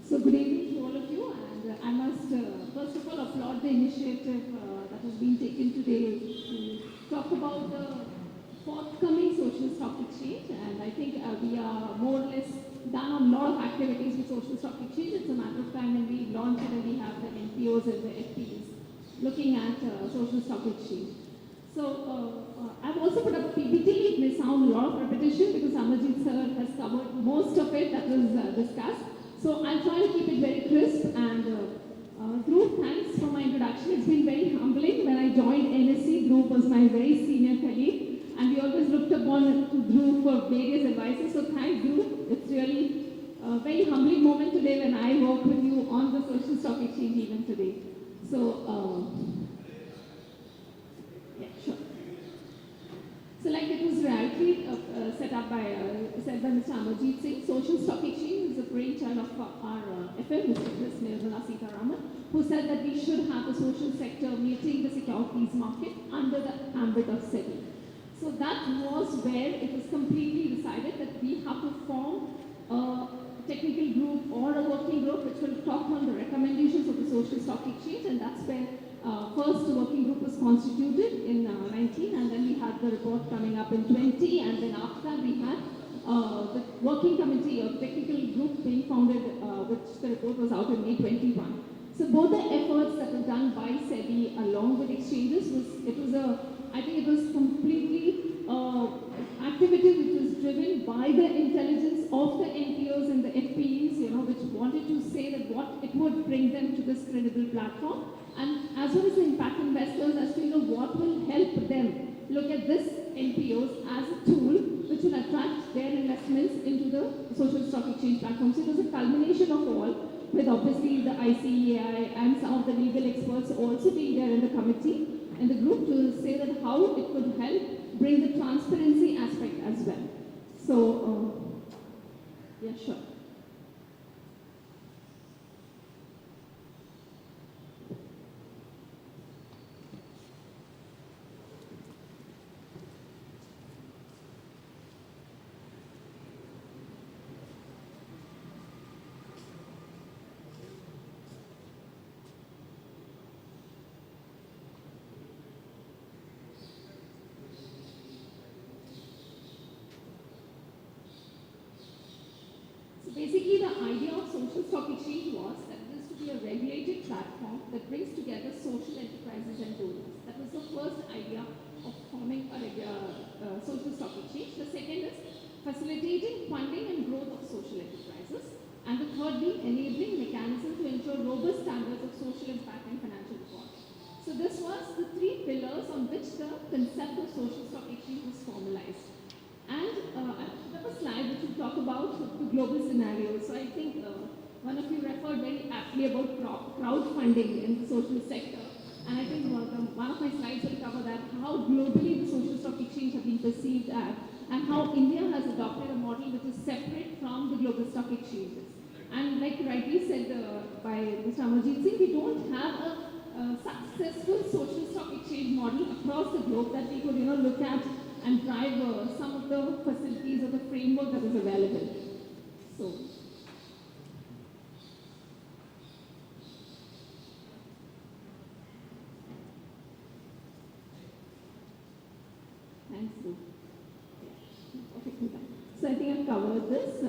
So good evening to all of you, and I must first of all applaud the initiative that has been taken today to talk about the forthcoming social stock exchange. And I think we are more or less done on a lot of activities with social stock exchange. It's a matter of time when we launch it and we have the NPOs and the FPs looking at social stock exchange. So I've also put up a PPT. It may sound a lot of repetition because Amarjit sir has covered most of it that was discussed. So I'll try to keep it very crisp. And Dhruv, thanks for my introduction. It's been very humbling. When I joined NSE, Dhruv was my very senior colleague, and we always looked upon to Dhruv for various advices. So thanks, Dhruv. It's really a very humbling moment today when I work with you on the social stock exchange even today. So, yeah, sure. So like it was rightly said by Mr. Amarjit Singh, social stock exchange is a brainchild of our FM, Ms. Nirmala Sitharaman, who said that we should have the social sector meeting the securities market under the ambit of SEBI. So that was where it was completely decided that we have to form a technical group or a working group which will talk on the recommendations of the social stock exchange, and that's where first the working group was constituted in 19, and then we had the report coming up in 20, and then after that we had the working committee or technical group being founded, which the report was out in May 21. So both the efforts that were done by SEBI along with exchanges I think it was completely activity which was driven by the intelligence of the NPOs and the FPEs, which wanted to say that what it would bring them to this credible platform, and as well as the impact investors as to what will help them look at this NPOs as a tool which will attract their investments into the social stock exchange platform. So it was a culmination of all, with obviously the ICAI and some of the legal experts also being there in the committee and the group to say that how it could help bring the transparency aspect as well. So, yeah, sure. Basically, the idea of social stock exchange was that it is to be a regulated platform that brings together social enterprises and donors. That was the first idea of forming a social stock exchange. The second is facilitating funding and growth of social enterprises. And the third being enabling mechanisms to ensure robust standards of social impact and financial reporting. So this was the three pillars on which the concept of social stock exchange was formalized. And I have a slide which will talk about the global scenario. So I think one of you referred very aptly about crowdfunding in the social sector. And I think one of my slides will cover that, how globally the social stock exchange have been perceived at, and how India has adopted a model which is separate from the global stock exchanges. And like rightly said by Mr. Amarjit Singh, we don't have a successful social stock exchange model across the globe that we could look at and drive some of the facilities or the framework that is available. So, thanks, Lou. Yeah. Okay, so I think think I've covered this.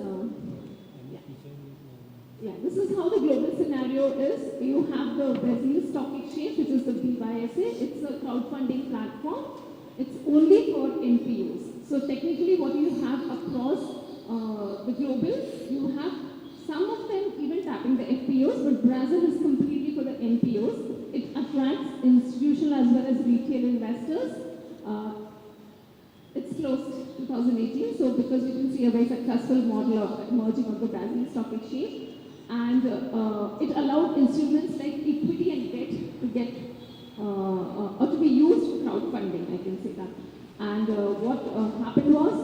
Yeah, this is how the global scenario is. You have the Brazil Stock Exchange, which is the BYSA. It's a crowdfunding platform. It's only for NPOs. So technically what you have across the global, you have some of them even tapping the FPOs, but Brazil is completely for the NPOs. It attracts institutional as well as retail investors. It's closed 2018, so because we can see a very successful model of emerging of the Brazilian Stock Exchange. And it allowed instruments like equity and debt to get or to be used for crowdfunding, I can say that. And what happened was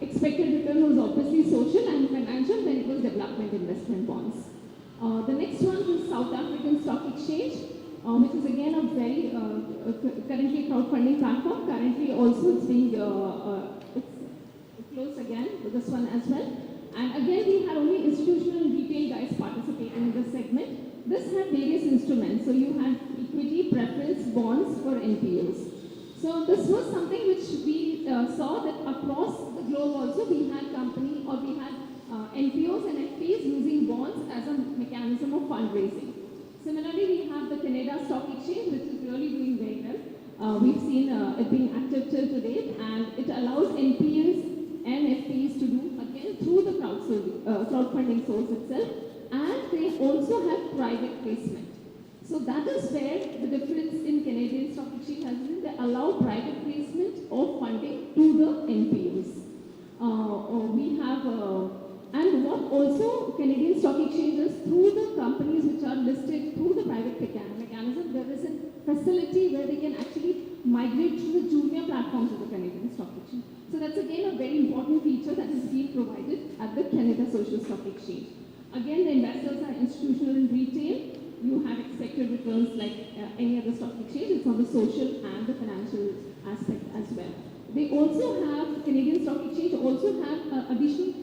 expected return was obviously social and financial, then it was development investment bonds. The next one is South African Stock Exchange, which is again a very currently crowdfunding platform. Currently also it's being it's closed again with this one as well. And again, we had only institutional and retail guys participating in this segment. This had various instruments. So you had equity, preference, bonds for NPOs. So this was something which we saw that across the globe also we had company or we had NPOs and FPs using bonds as a mechanism of fundraising. Similarly, we have the Canada Stock Exchange, which is really doing very well. We've seen it being active till today, and it allows NPOs and FPs to do again through the crowdfunding source itself, and they also have private placement. So that is where the difference in Canadian Stock Exchange has been. They allow private placement of funding to the NPOs. We have, and what also Canadian Stock Exchange does through the companies which are listed through the private mechanism, there is a facility where they can actually migrate to the junior platforms of the Canadian Stock Exchange. So that's again a very important feature that is being provided at the Canada Social Stock Exchange. Again, the investors are institutional and retail. You have expected returns like any other stock exchange. It's on the social and the financial aspect as well. They also have, Canadian Stock Exchange also have additional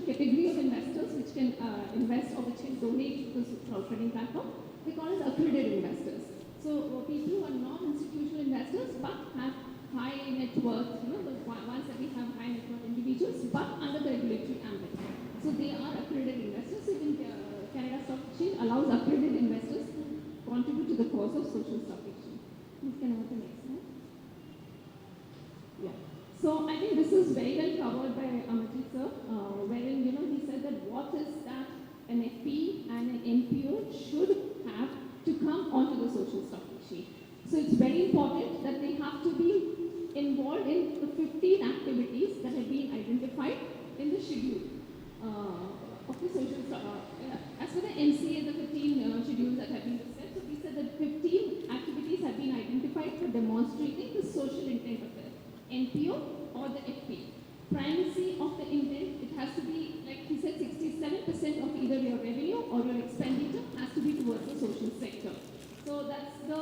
category of investors which can invest or which can donate to the crowdfunding platform. They call it accredited investors. So people who are non-institutional investors but have high net worth, the ones that we have high net worth individuals, but under the regulatory ambit. So they are accredited investors. So in Canada Stock Exchange allows accredited investors to contribute to the cause of social stock exchange. Please can I have the next slide? Yeah. So I think this is very well covered by Amarjit sir, wherein he said that what is that an FP and an NPO should have to come onto the social stock exchange. So it's very important that they have to be involved in the 15 activities that have been identified in the schedule of the social stock. As for the NCA, the 15 schedules that have been set, so we said that 15 activities have been identified for demonstrating the social intent of the NPO or the FP. Primacy of the intent, it has to be, like he said, 67% of either your revenue or your expenditure has to be towards the social sector. So that's the,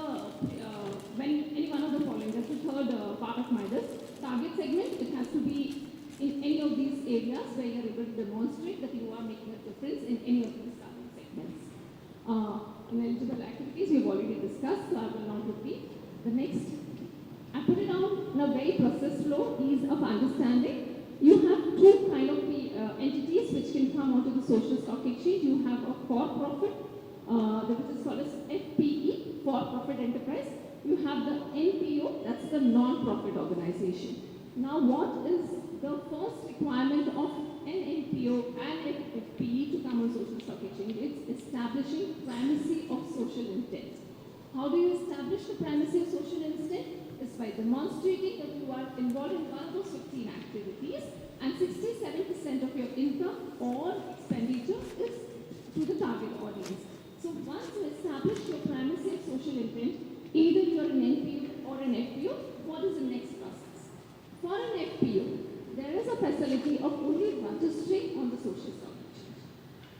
when any one of the following, that's the third part of my list. Target segment, it has to be in any of these areas where you're able to demonstrate that you are making a difference in any of these target segments. Eligible activities we've already discussed, so I will not repeat. The next, I put it down in a very process flow, ease of understanding. You have two kind of entities which can come onto the social stock exchange. You have a for-profit, which is called as FPE, for-profit enterprise. You have the NPO, that's the non-profit organization. Now what is the first requirement of an NPO and an FPE to come on social stock exchange? It's establishing primacy of social intent. How do you establish the primacy of social intent? It's by demonstrating that you are involved in one of those 15 activities and 67% of your income or expenditure is to the target audience. So once you establish your primacy of social intent, either you are an NPO or an FPO, what is the next process? For an FPO, there is a facility of only registering on the social stock exchange.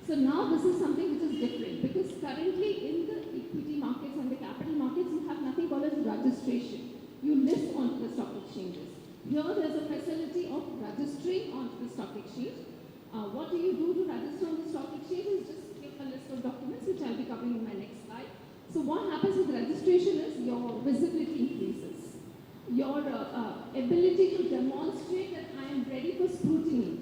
So now this is something which is different because currently in the equity markets and the capital markets, you have nothing called as registration. You list onto the stock exchanges. Here there is a facility of registering onto the stock exchange. What do you do to register on the stock exchange is just give a list of documents which I'll be covering in my next slide. So what happens with registration is your visibility increases. Your ability to demonstrate that I I am ready for scrutiny.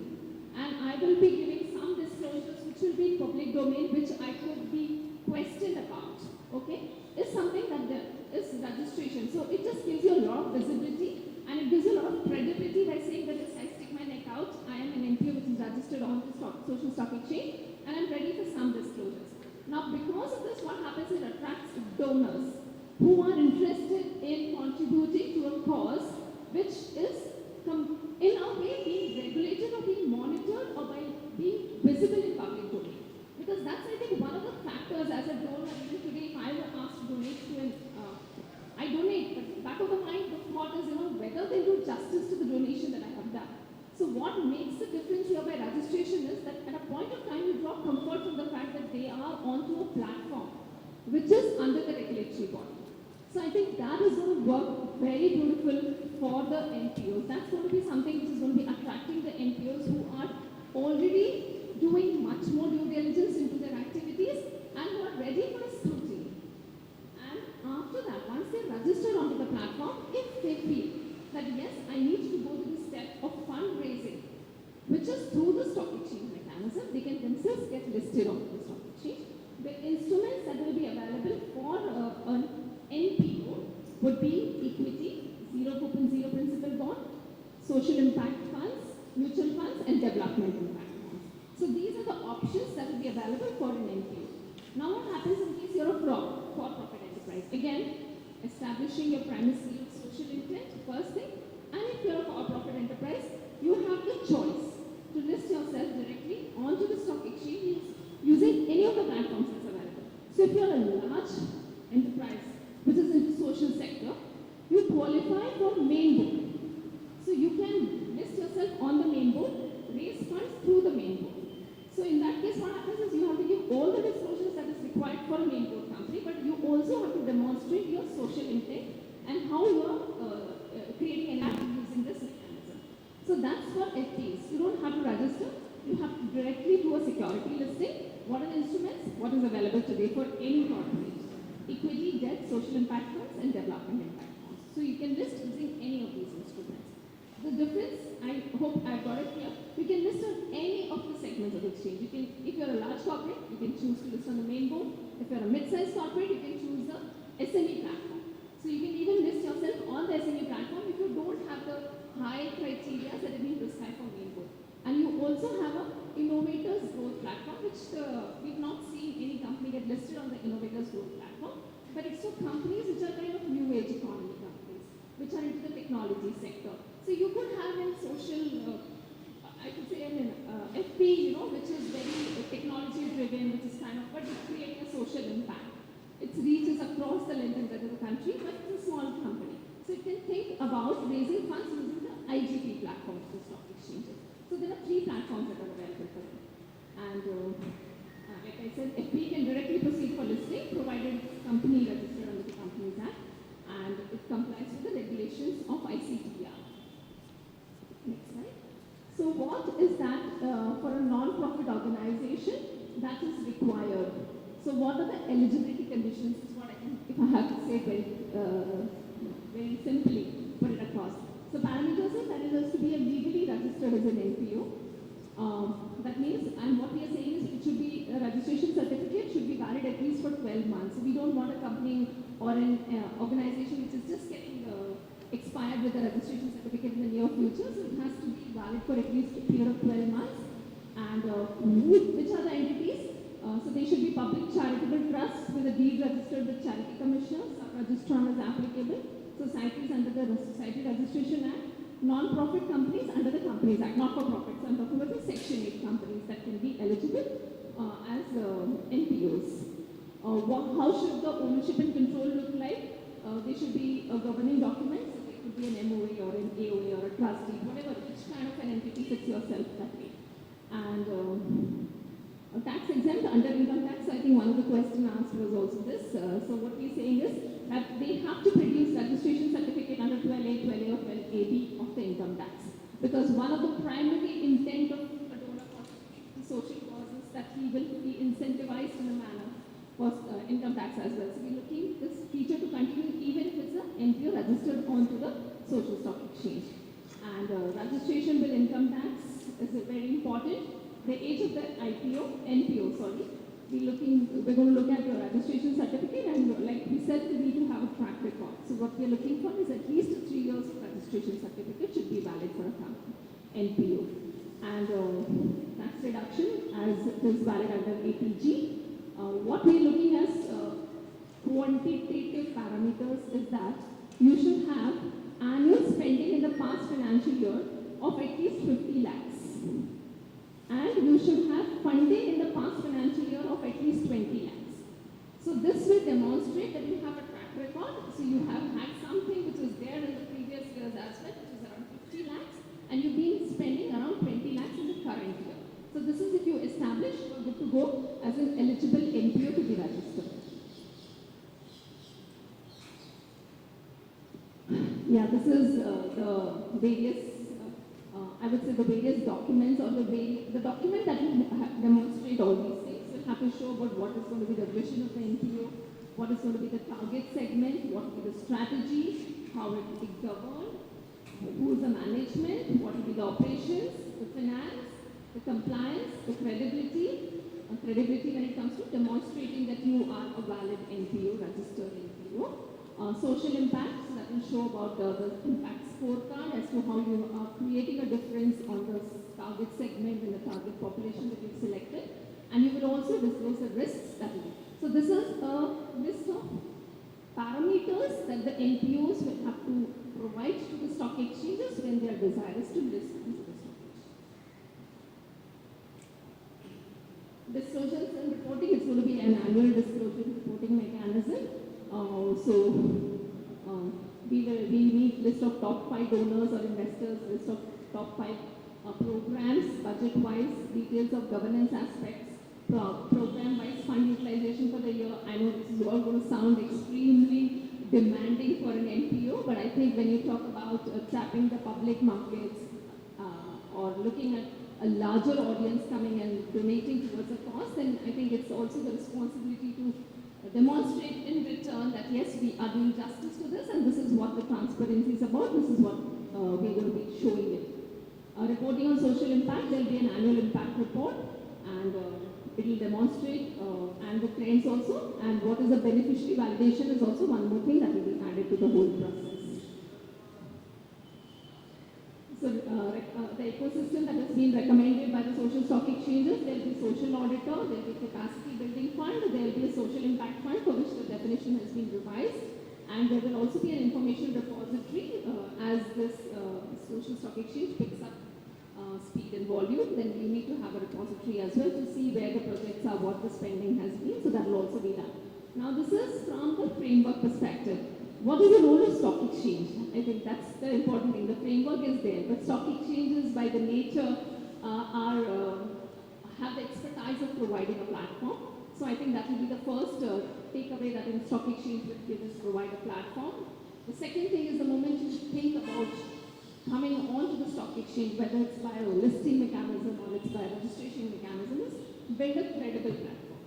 And I will be giving some disclosures which will be public domain, which I could be questioned about. Okay? Is something that there is registration. So it just gives you a lot of visibility and it gives you a lot of credibility by saying that yes, I stick my neck out, I am an NPO which is registered on the social stock exchange, and I'm ready for some disclosures. Now, because of this, what happens is it attracts donors who are interested in contributing to a cause which is in a way being regulated or being monitored or by being visible in public domain. Because that's, I think, one of the factors as a donor. Even today, if I were asked to donate to an, I donate, but back of the mind, the thought is, whether they do justice to the donation that I have done. So what makes the difference here by registration is that at a point of time, you draw comfort from the fact that they are onto a platform which is under the regulatory body. So I think that is going to work very beautiful for the NPOs. That's going to be something which is going to be attracting the NPOs who are already doing much more due diligence into their activities and who are ready for a scrutiny. And after that, once they're registered onto the platform, if they feel that yes, I need to go to the step of fundraising, which is through the stock exchange mechanism, they can themselves get listed onto the stock exchange. The instruments that will be available for an NPO would be equity, zero coupon, zero principal bond, social impact funds, mutual funds, and development impact funds. So these are the options that will be available for an NPO. Now what happens in case you're a for-profit enterprise? Again, establishing your primacy of social intent, first thing. And if you're a for-profit enterprise, you have the choice to list yourself directly onto the stock exchange using any of the platforms that's available. So if you're a large enterprise which is in the social sector, you qualify for main board. So you can list yourself on the main board, raise funds through the main board. So in that case, what happens is you have to give all the disclosures that is required for a main board company, but you also have to demonstrate your social intent and how you are creating an app using this mechanism. So that's for FTs. You don't have to register. You have to directly do a security listing. What are the instruments? What is available today for any corporate? Equity, debt, social impact funds, and development impact funds. So you can list using any of these instruments. The difference, I hope I've got it clear, you can list on any of the segments of the exchange. You can, if you're a large corporate, you can choose to list on the main board. If you're a mid-sized corporate, you can choose the SME platform. So you can even list yourself on the SME platform if you don't have the high criteria that have been prescribed for main board. And you also have an innovators growth platform, which we've not seen any company get listed on the innovators growth platform. But it's for companies which are kind of new age economy companies, which are into the technology sector. So you could have a social, I could say an FP, which is very technology driven, which is kind of, but it's creating a social impact. Its reach is across the length and breadth of the country, but it's a small company. So you can think about raising funds using the IGP platform of the stock exchanges. So there are 3 platforms that are available for it. And like I said, FP can directly proceed for listing, provided it's company registered under the Companies Act, and it complies with the regulations of ICTR. Next slide. So what is that for a non-profit organization that is required? So what are the eligibility conditions is what I can, if I have to say very simply, put it across. So parameters are that it has to be a legally registered as an NPO. That means, and what we are saying is it should be, a registration certificate should be valid at least for 12 months. So we don't want a company or an organization which is just getting expired with the registration certificate in the near future. So it has to be valid for at least a period of 12 months. And which are the entities? So they should be public charitable trusts with a deed registered with charity commissioners, sub-registrar is applicable, societies under the Society Registration Act, non-profit companies under the Companies Act, not for profit. So I'm talking about the Section 8 companies that can be eligible as NPOs. How should the ownership and control look like? They should be governing documents. So it could be an MOA or an AOA or a trustee, whatever, each kind of an entity fits yourself that way. And tax exempt under income tax. So I think one of the questions asked was also this. So what we're saying is that they have to produce registration certificate under 12A, 12A or 12AB of the income tax. Because one of the primary intent of a donor contribution to social causes that he will be incentivized in a manner for income tax as well. So we're looking this feature to continue even if it's an NPO registered onto the social stock exchange. And And registration bill income tax is very important. The age of the NPO, sorry. We're going to look at your registration certificate, and like we said, we need to have a track record. So what we're looking for is at least 3 years of registration certificate should be valid for a company, NPO. And tax reduction as it is valid under ATG. What we're looking at quantitative parameters is that you should have annual spending in the past financial year of at least 50 lakhs. And you should have funding in the past financial year of at least 20 lakhs. So this will demonstrate that you have a track record. So you have had something which was there in the previous years as well, which is around 50 lakhs, and you've been spending around 20 lakhs in the current year. So this is if you establish, you're good to go as an eligible NPO to be registered. Yeah, this is the various I would say the various documents or the document that will demonstrate all these things. We'll have to show about what is going to be the vision of the NPO, what is going to be the target segment, what will be the strategy, how it will be governed, who is the management, what will be the operations, the finance, the compliance, the credibility when it comes to demonstrating that you are a valid NPO, registered NPO. Social impact, so that will show about the impact scorecard as to how you are creating a difference on the target segment and the target population that you've selected. And you will also disclose the risks that you. So this is a list of parameters that the NPOs will have to provide to the stock exchanges when they are desirous to list into the stock exchange. Disclosures and reporting is going to be an annual disclosure reporting mechanism. We need list of top 5 donors or investors, list of top 5 programs, budget-wise, details of governance aspects, program-wise fund utilization for the year. I know this is all going to sound extremely demanding for an NPO, but I think when you talk about tapping the public markets or looking at a larger audience coming and donating towards a cause, then I think it's also the responsibility to demonstrate in return that yes, we are doing justice to this, and this is what the transparency is about, this is what we're going to be showing it. Reporting on social impact, there will be an annual impact report, and it will demonstrate and the claims also, and what is the beneficiary validation is also one more thing that will be added to the whole process. So the ecosystem that has been recommended by the social stock exchanges, there will be social auditor, there will be capacity building fund, there will be a social impact fund for which the definition has been revised, and there will also be an information repository as this social stock exchange picks up speed and volume. Then you need to have a repository as well to see where the projects are, what the spending has been, so that will also be done. Now this is from the framework perspective. What is the role of stock exchange? I think that's the important thing. The framework is there, but stock exchanges by the nature have the expertise of providing a platform. So I think that will be the first takeaway that in stock exchange will give us provide a platform. The second thing is the moment you think about coming onto the stock exchange, whether it's by a listing mechanism or it's by a registration mechanism, is build a credible platform.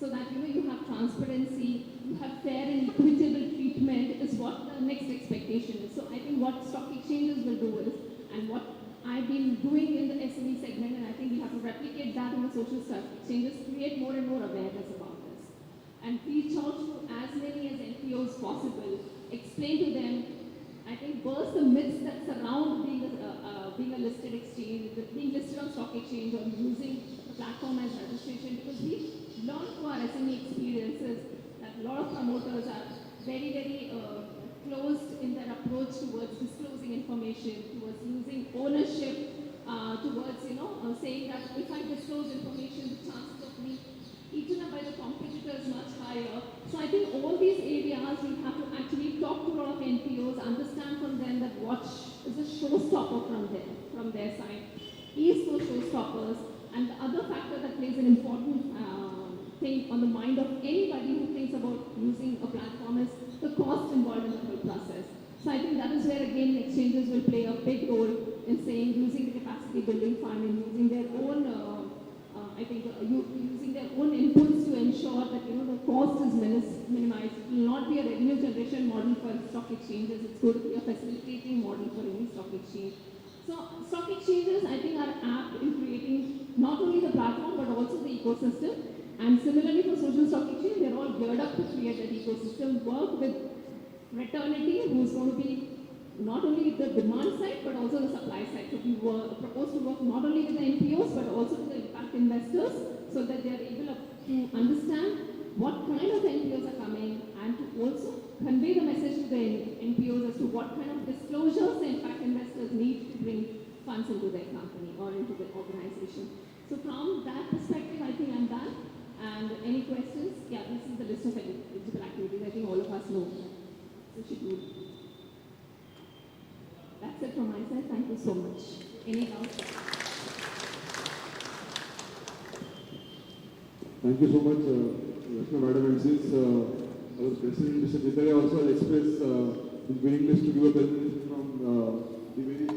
So that you have transparency, you have fair and equitable treatment is what the next expectation is. So I think what stock exchanges will do is, and what I've been doing in the SME segment, and I think we have to replicate that in the social stock exchanges, create more and more awareness about this. And reach out to as many as NPOs possible, explain to them, I think burst the myths that surround being a listed exchange, being listed on stock exchange or using the platform as registration, because we learned through our SME experiences that a lot of promoters are very, very closed in their approach towards disclosing information, towards using ownership, towards saying that if I disclose information, the chances of me eaten up by the competitor is much higher. So I think all these areas we have to actually talk to a lot of NPOs, understand from them that what is a showstopper from their side, is those showstoppers, and the other factor that plays an important thing on the mind of anybody who thinks about using a platform is the cost involved in the whole process. So I think that is where again exchanges will play a big role in saying using the capacity building fund and using their own using their own inputs to ensure that the cost is minimized. It will not be a revenue generation model for stock exchanges. It's going to be a facilitating model for any stock exchange. So stock exchanges, I think, are apt in creating not only the platform but also the ecosystem. And similarly for social stock exchange, they're all geared up to create that ecosystem, work with fraternity, who's going to be not only the demand side but also the supply side. So we propose to work not only with the NPOs but also with the impact investors so that they are able to understand what kind of NPOs are coming and to also convey the message to the NPOs as to what kind of disclosures the impact investors need to bring funds into their company or into the organization. So from that perspective, I think I'm done. And any questions? Yeah, this is the list of eligible activities. I think all of us know the schedule. That's it from my side. Thank you so much. Any doubts? Thank you so much, Rashna Madam. And since our President, Mr. Chitare, also has expressed his willingness to give a presentation from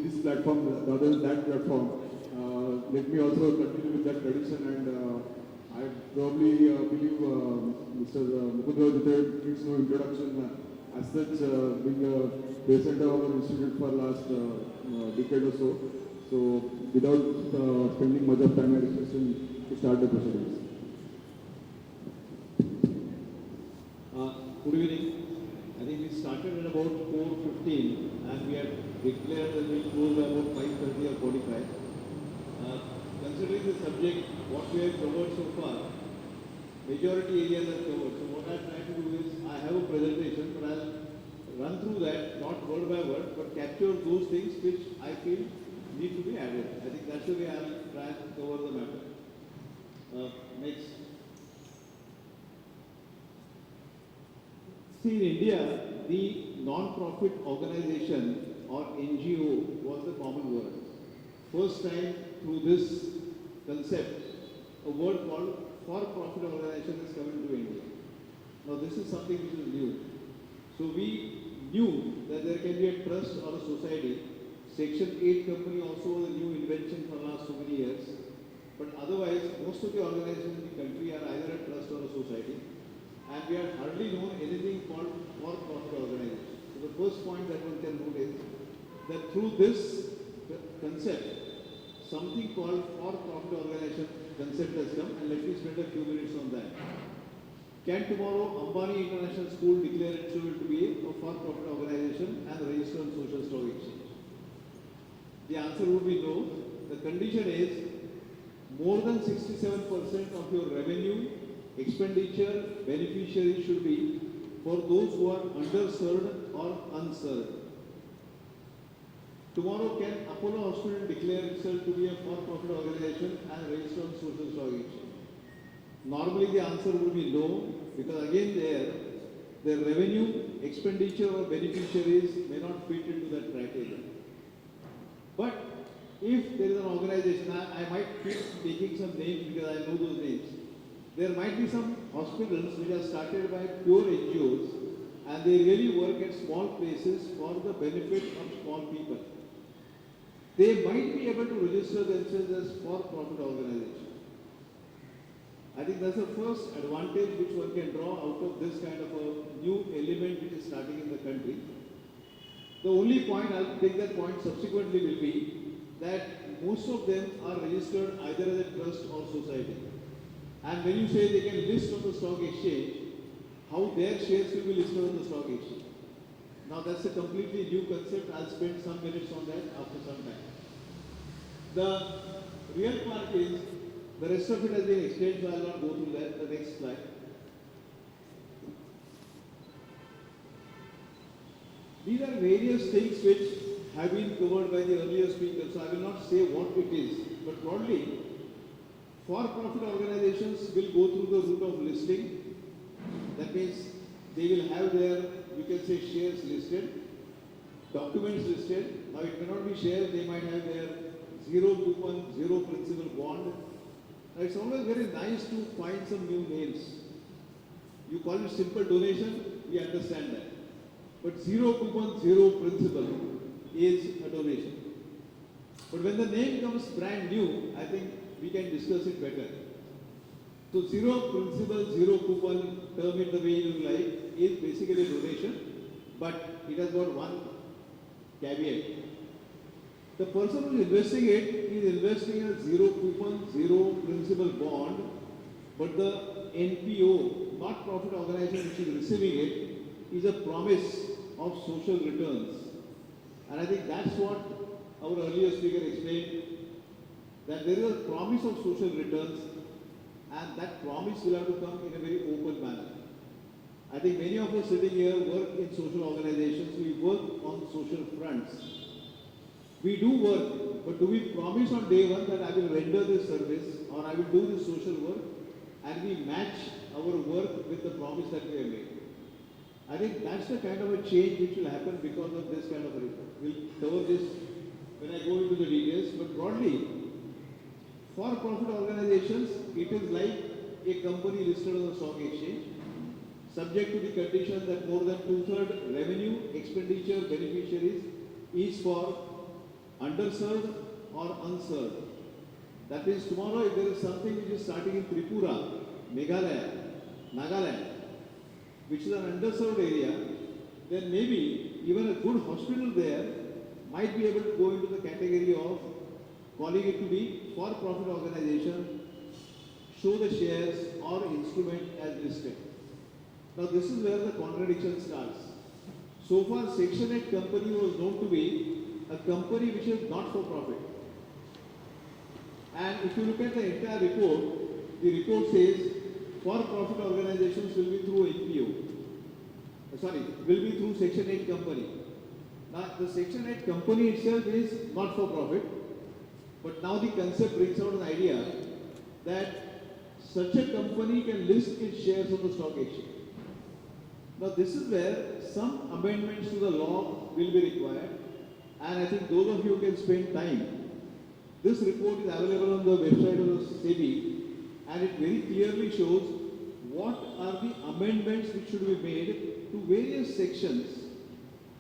this platform rather than that platform, let me also continue with that tradition. And I probably believe Mr. Mukundrao Chitare needs no introduction. As such, being a president of our institute for last decade or so. So without spending much of time, I request him to start the proceedings. Good evening. I think we started at about 4:15 and we had declared that we'll close by about 5:30 or 45. Considering the subject, what we have covered so far, majority areas are covered. So what I'm trying to do is, I have a presentation, but I'll run through that, not word by word, but capture those things which I feel need to be added. I think that's the way I'll try to cover the matter. Next. See, in India, the non-profit organization or NGO was the common word. First time through this concept, a word called for-profit organization has come into India. Now this is something which is new. So we knew that there can be a trust or a society. Section 8 company also was a new invention for the last so many years. But otherwise, most of the organizations in the country are either a trust or a society. And we have hardly known anything called for-profit organization. So the first point that one can note is that through this concept, something called for-profit organization concept has come, and let me spend a few minutes on that. Can tomorrow Ambani International School declare itself to be a for-profit organization and register on social stock exchange? The answer would be no. The condition is more than 67% of your revenue, expenditure, beneficiaries should be for those who are underserved or unserved. Tomorrow, can Apollo Hospital declare itself to be a for-profit organization and register on social stock exchange? Normally the answer would be no, because again their revenue, expenditure or beneficiaries may not fit into that criteria. But if there is an organization, I might keep taking some names because I know those names. There might be some hospitals which are started by pure NGOs and they really work at small places for the benefit of small people. They might be able to register themselves as for-profit organization. I think that's the first advantage which one can draw out of this kind of a new element which is starting in the country. The only point, I'll take that point subsequently, will be that most of them are registered either as a trust or society. And when you say they can list on the stock exchange, how their shares will be listed on the stock exchange? Now that's a completely new concept. I'll spend some minutes on that after some time. The real part is, the rest of it has been explained, so I'll not go through that. The next slide. These are various things which have been covered by the earlier speakers, so I will not say what it is, but broadly, for-profit organizations will go through the route of listing. That means they will have their, you can say, shares listed, documents listed. Now it may not be shares, they might have their zero coupon, zero principal bond. Now it's always very nice to find some new names. You call it simple donation, we understand that. But zero coupon, zero principal is a donation. But when the name comes brand new, I think we can discuss it better. So zero principal, zero coupon, term it the way you like, is basically a donation, but it has got one caveat. The person who is investing it is investing in a zero coupon, zero principal bond, but the NPO, not profit organization which is receiving it, is a promise of social returns. And I think that's what our earlier speaker explained, that there is a promise of social returns, and that promise will have to come in a very open manner. I think many of us sitting here work in social organizations, we work on social fronts. We do work, but do we promise on day one that I will render this service or I will do this social work, and we match our work with the promise that we have made? I think that's the kind of a change which will happen because of this kind of a report. We'll cover this when I go into the details, but broadly, for-profit organizations, it is like a company listed on the stock exchange, subject to the condition that more than two-thirds revenue expenditure beneficiaries is for underserved or unserved. That means tomorrow if there is something which is starting in Tripura, Meghalaya, Nagaland, which is an underserved area, then maybe even a good hospital there might be able to go into the category of calling it to be for-profit organization, show the shares or instrument as listed. Now this is where the contradiction starts. So far Section 8 company was known to be a company which is not for profit. And if you look at the entire report, the report says for-profit organizations will be through NPO. Will be through Section 8 company. Now the Section 8 company itself is not for profit, but now the concept brings out an idea that such a company can list its shares on the stock exchange. Now this is where some amendments to the law will be required, and I think those of you who can spend time, this report is available on the website of the SEBI, and it very clearly shows what are the amendments which should be made to various sections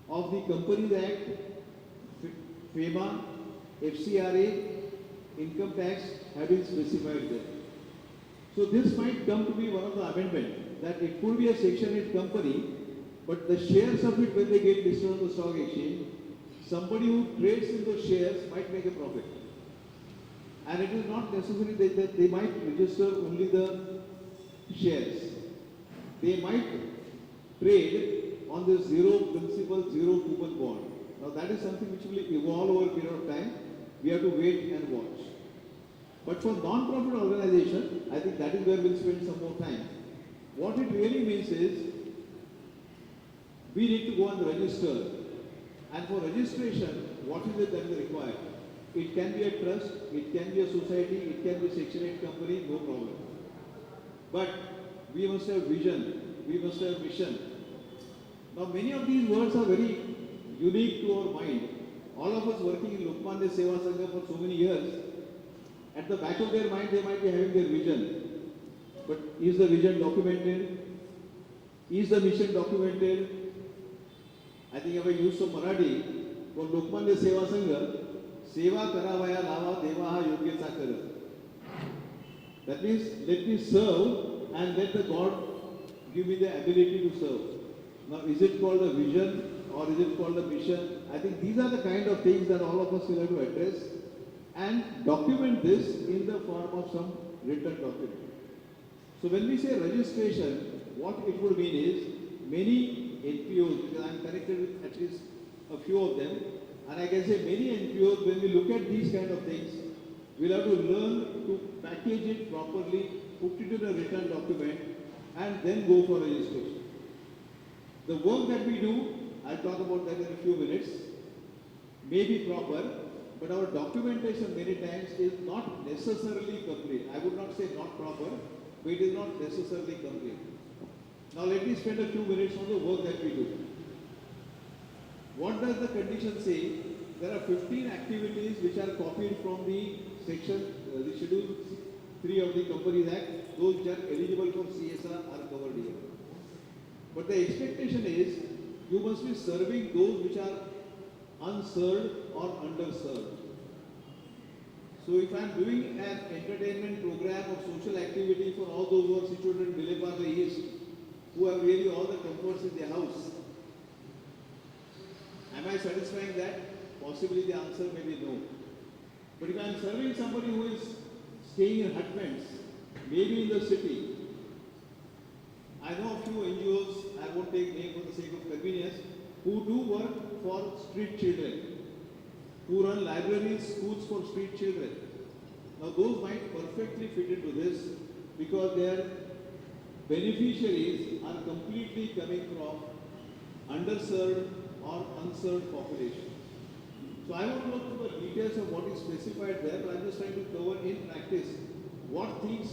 of the Companies Act, FEMA, FCRA, income tax have been specified there. So this might come to be one of the amendments, that it could be a Section 8 company, but the shares of it when they get listed on the stock exchange, somebody who trades in those shares might make a profit. And it is not necessary that they might register only the shares. They might trade on the zero principal, zero coupon bond. Now that is something which will evolve over a period of time. We have to wait and watch. But for non-profit organization, I think that is where we'll spend some more time. What it really means is, we need to go and register. And for registration, what is it that is required? It can be a trust, it can be a society, it can be a Section 8 company, no problem. But we must have vision, we must have mission. Now many of these words are very unique to our mind. All of us working in Lokmanya Seva Sangha for so many years, at the back of their mind they might be having their vision. But is the vision documented? Is the mission documented? I think if I use some Marathi, for Lokmanya Seva Sangha, Seva karavaya lava devaha yogyata kara. That means, let me serve and let the God give me the ability to serve. Now, is it called a vision or is it called a mission? I think these are the kind of things that all of us will have to address and document this in the form of some written document. So when we say registration, what it would mean is many NPOs, because I am connected with at least a few of them, and I can say many NPOs, when we look at these kind of things, we'll have to learn to package it properly, put it in a written document, and then go for registration. The work that we do, I'll talk about that in a few minutes, may be proper, but our documentation many times is not necessarily complete. I would not say not proper, but it is not necessarily complete. Now let me spend a few minutes on the work that we do. What does the condition say? There are 15 activities which are copied from the section, the schedule 3 of the Companies Act. Those which are eligible for CSR are covered here. But the expectation is you must be serving those which are unserved or underserved. So if I am doing an entertainment program or social activity for all those who are situated in Vileparle East, who have really all the comforts in their house, am I satisfying that? possibly the answer may be no. But if I am serving somebody who is staying in hutments, maybe in the city, I know a few NGOs, I won't take name for the sake of convenience, who do work for street children, who run libraries, schools for street children. Now those might perfectly fit into this because their beneficiaries are completely coming from underserved or unserved population. So I won't go through the details of what is specified there, but I'm just trying to cover in practice what things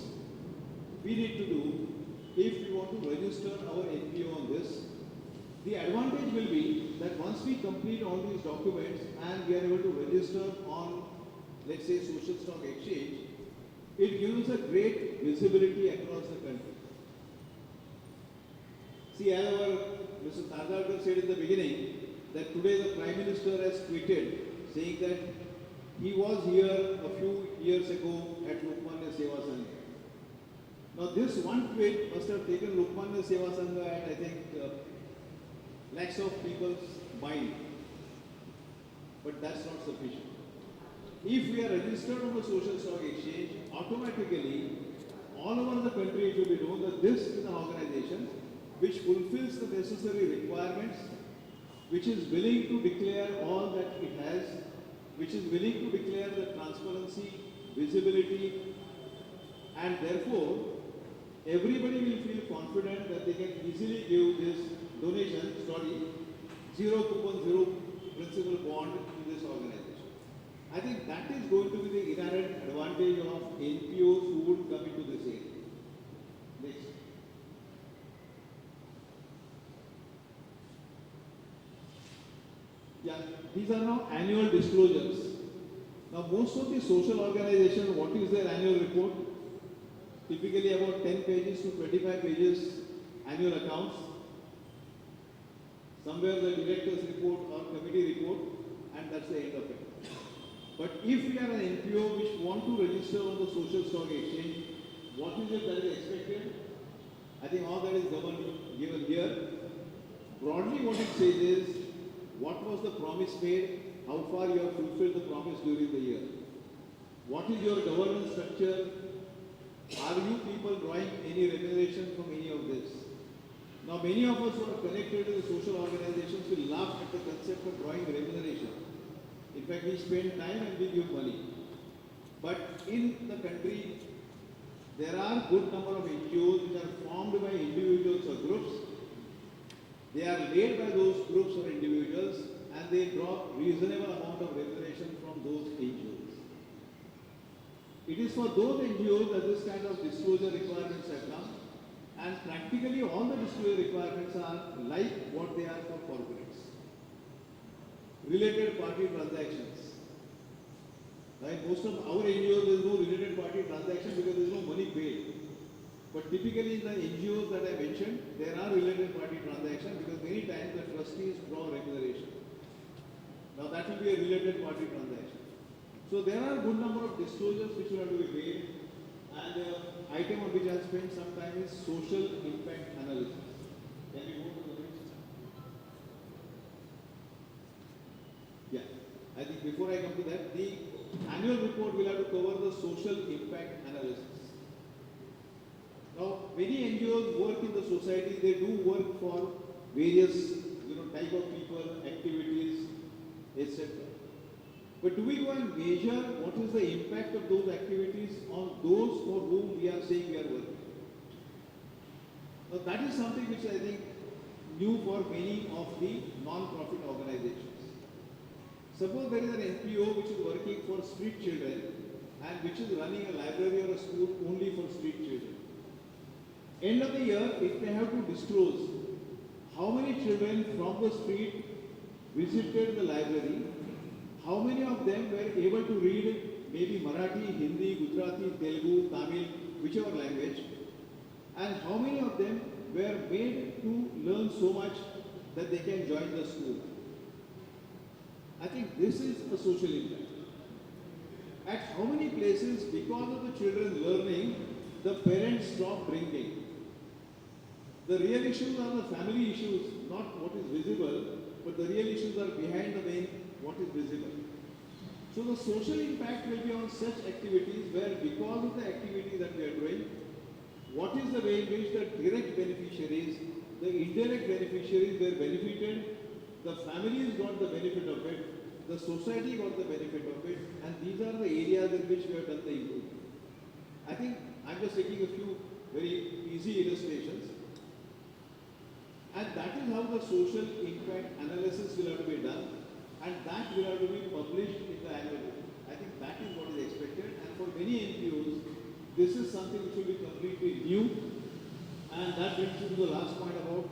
we need to do if we want to register our NPO on this. The advantage will be that once we complete all these documents and we are able to register on, let's say, social stock exchange, it gives us a great visibility across the country. See, as our Mr. Tardalkar said in the beginning, that today the Prime Minister has tweeted saying that he was here a few years ago at Lokmanya Seva Sangha. Now this one tweet must have taken Lokmanya Seva Sangha at, I think, lakhs of people's mind. But that's not sufficient. If we are registered on the social stock exchange, automatically all over the country it will be known that this is an organization which fulfills the necessary requirements, which is willing to declare all that it has, which is willing to declare the transparency, visibility, and therefore everybody will feel confident that they can easily give this donation, zero coupon, zero principal bond to this organization. I think that is going to be the inherent advantage of NPOs who would come into this area. Next. Yeah, these are now annual disclosures. Now most of the social organizations, what is their annual report? Typically about 10 pages to 25 pages annual accounts. Somewhere the director's report or committee report, and that's the end of it. But if we are an NPO which want to register on the social stock exchange, what is it that is expected? I think all that is given here. Broadly what it says is, what was the promise made? How far you have fulfilled the promise during the year? What is your governance structure? Are you people drawing any remuneration from any of this? Now many of us who are connected to the social organizations will laugh at the concept of drawing remuneration. In fact, we spend time and we give money. But in the country, there are good number of NGOs which are formed by individuals or groups. They are led by those groups or individuals and they draw reasonable amount of remuneration from those NGOs. It is for those NGOs that this kind of disclosure requirements have come, and practically all the disclosure requirements are like what they are for corporates. Related party transactions. Right? Most of our NGOs, there is no related party transaction because there is no money paid. But typically in the NGOs that I mentioned, there are related party transactions because many times the trustees draw remuneration. Now that will be a related party transaction. So there are a good number of disclosures which will have to be made, and the item on which I spent some time is social impact analysis. Can we go to the next? Yeah, I think before I come to that, the annual report will have to cover the social impact analysis. Now, many NGOs work in the society, they do work for various type of people, activities, etc. But do we go and measure what is the impact of those activities on those for whom we are saying we are working? Now that is something which I think new for many of the non-profit organizations. Suppose there is an NPO which is working for street children and which is running a library or a school only for street children. End of the year, it may have to disclose how many children from the street visited the library, how many of them were able to read maybe Marathi, Hindi, Gujarati, Telugu, Tamil, whichever language, and how many of them were made to learn so much that they can join the school. I think this is a social impact. At how many places, because of the children learning, the parents stop drinking. The real issues are the family issues, not what is visible, but the real issues are behind the what is visible. So the social impact will be on such activities where because of the activity that we are doing, what is the way in which the direct beneficiaries, the indirect beneficiaries were benefited, the families got the benefit of it, the society got the benefit of it, and these are the areas in which we have done the improvement. I think I'm just taking a few very easy illustrations. And that is how the social impact analysis will have to be done, and that will have to be published in the annual report. I think that is what is expected, and for many NPOs, this is something which will be completely new, and that brings me to the last point about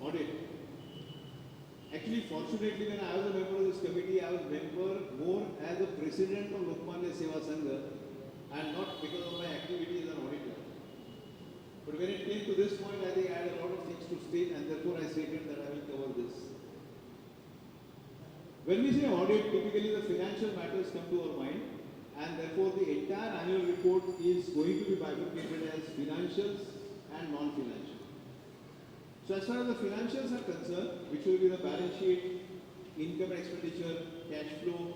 audit. Actually, fortunately, when I was a member of this committee, I was a member more as a president of Lokmanya Seva Sangha, and not because of my activity as an auditor. But when it came to this point, I think I had a lot of things to state, and therefore I stated that I will cover this. When we say audit, typically the financial matters come to our mind, and therefore the entire annual report is going to be bifurcated as financials and non-financial. So as far as the financials are concerned, which will be the balance sheet, income and expenditure, cash flow,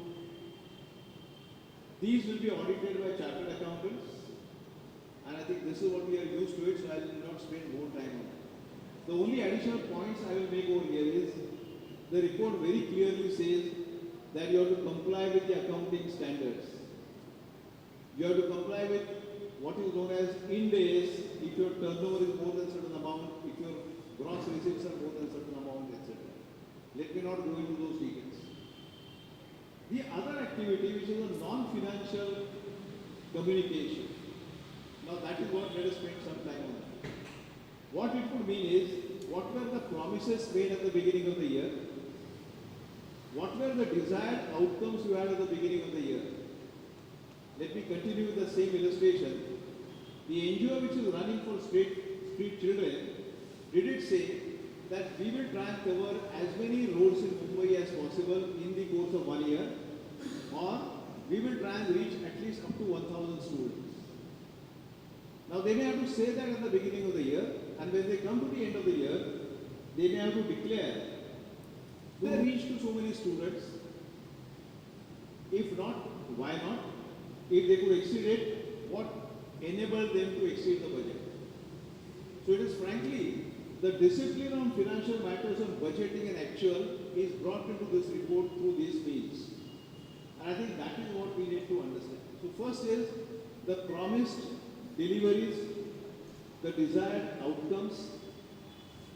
these will be audited by chartered accountants, and I think this is what we are used to it, so I will not spend more time on it. The only additional points I will make over here is, the report very clearly says that you have to comply with the accounting standards. You have to comply with what is known as Ind AS if your turnover is more than certain amount, if your gross receipts are more than certain amount, etc. Let me not go into those details. The other activity, which is a non-financial communication. Now that is what let us spend some time on. What it would mean is, what were the promises made at the beginning of the year? What were the desired outcomes you had at the beginning of the year? Let me continue with the same illustration. The NGO which is running for street children, did it say that we will try and cover as many roads in Mumbai as possible in the course of 1 year, or we will try and reach at least up to 1,000 students? Now they may have to say that at the beginning of the year, and when they come to the end of the year, they may have to declare they reached to so many students. If not, why not? If they could exceed it, what enabled them to exceed the budget? So it is frankly, the discipline on financial matters on budgeting and actual is brought into this report through these means. And I think that is what we need to understand. So first is the promised deliveries, the desired outcomes.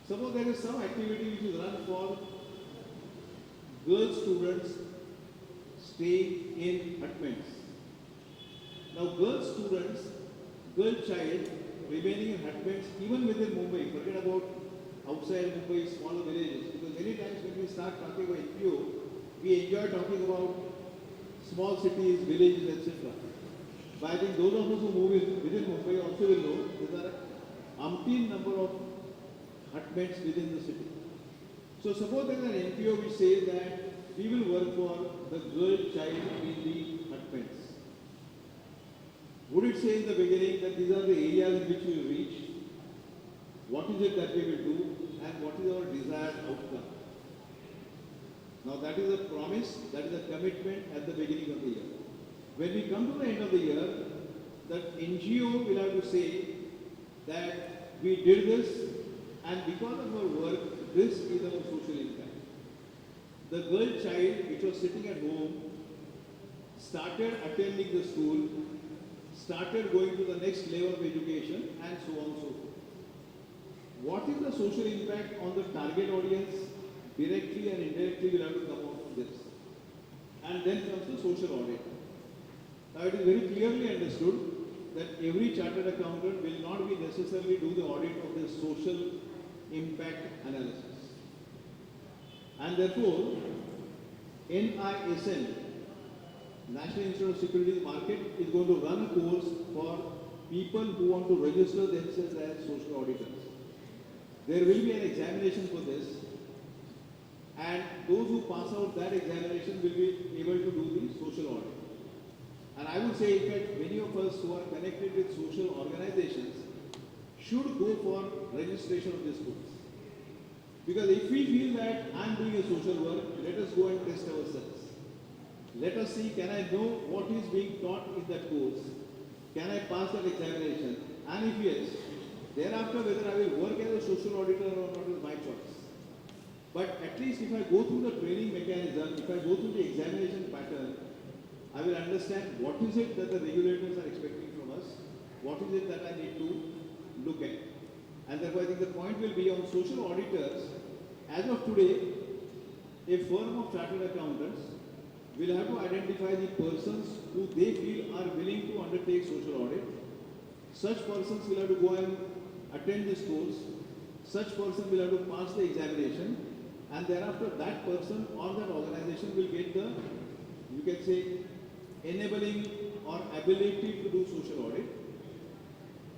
Suppose there is some activity which is run for girl students staying in hutments. Now girl students, girl child remaining in hutments even within Mumbai, forget about outside Mumbai, smaller villages, because many times when we start talking about NPO, we enjoy talking about small cities, villages, etc. But I think those of us who move within Mumbai also will know there are umpteen number of hutments within the city. So suppose there is an NPO which says that we will work for the girl child in the hutments. Would it say in the beginning that these are the areas in which we will reach? What is it that we will do? And what is our desired outcome? Now that is a promise, that is a commitment at the beginning of the year. When we come to the end of the year, the NGO will have to say that we did this, and because of our work, this is our social impact. The girl child which was sitting at home started attending the school, started going to the next level of education, and so on and so forth. What is the social impact on the target audience? Directly and indirectly will have to come out from this. And then comes the social audit. Now it is very clearly understood that every chartered accountant will not be necessarily do the audit of the social impact analysis. And therefore, NISM, National Institute of Securities Market, is going to run a course for people who want to register themselves as social auditors. There will be an examination for this, and those who pass out that examination will be able to do the social audit. And I would say, in fact, many of us who are connected with social organizations should go for registration of this course. Because if we feel that I'm doing a social work, let us go and test ourselves. Let us see, can I know what is being taught in that course? Can I pass that examination? And if yes, thereafter whether I will work as a social auditor or not is my choice. But at least if I go through the training mechanism, if I go through the examination pattern, I will understand what is it that the regulators are expecting from us, what is it that I need to look at. And therefore I think the point will be on social auditors. As of today, a firm of chartered accountants will have to identify the persons who they feel are willing to undertake social audit. Such persons will have to go and attend this course. Such person will have to pass the examination, and thereafter that person or that organization will get the, you can say, enabling or ability to do social audit.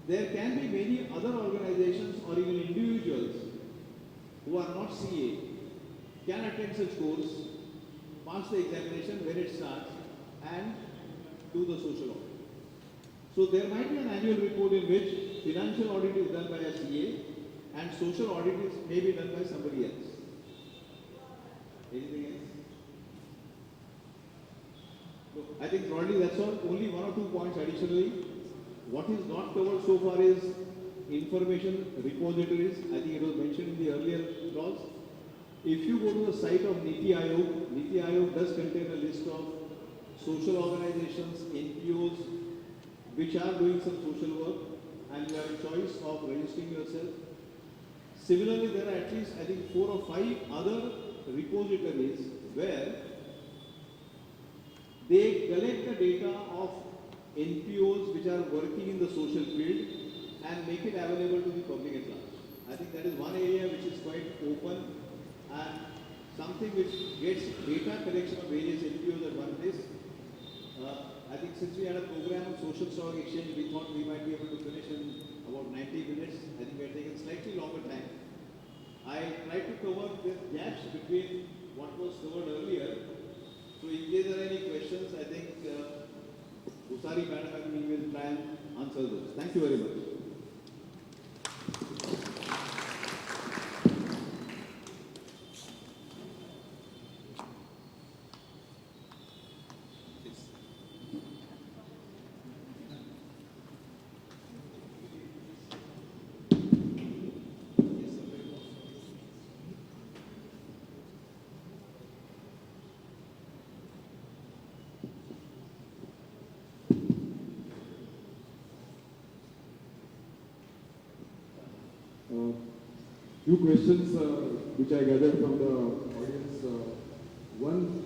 There can be many other organizations or even individuals who are not CA can attend such course, pass the examination when it starts, and do the social audit. So there might be an annual report in which financial audit is done by a CA and social audit is maybe done by somebody else. Anything else? No, I think broadly that's all. Only one or two points additionally. What is not covered so far is information repositories. I think it was mentioned in the earlier laws. If you go to the site of Niti Aayog does contain a list of social organizations, NPOs, which are doing some social work, and you have a choice of registering yourself. Similarly, there are at least, I think, 4 or 5 other repositories where they collect the data of NPOs which are working in the social field and make it available to the public at large. I think that is one area which is quite open and something which gets data collection of various NPOs at one place. I think since we had a program on social stock exchange, we thought we might be able to finish in about 90 minutes. I think we have taken slightly longer time. I tried to cover the gaps between what was covered earlier. So in case there are any questions, I think Usari Madam and we will try and answer those. Thank you very much. Few questions which I gathered from the audience. One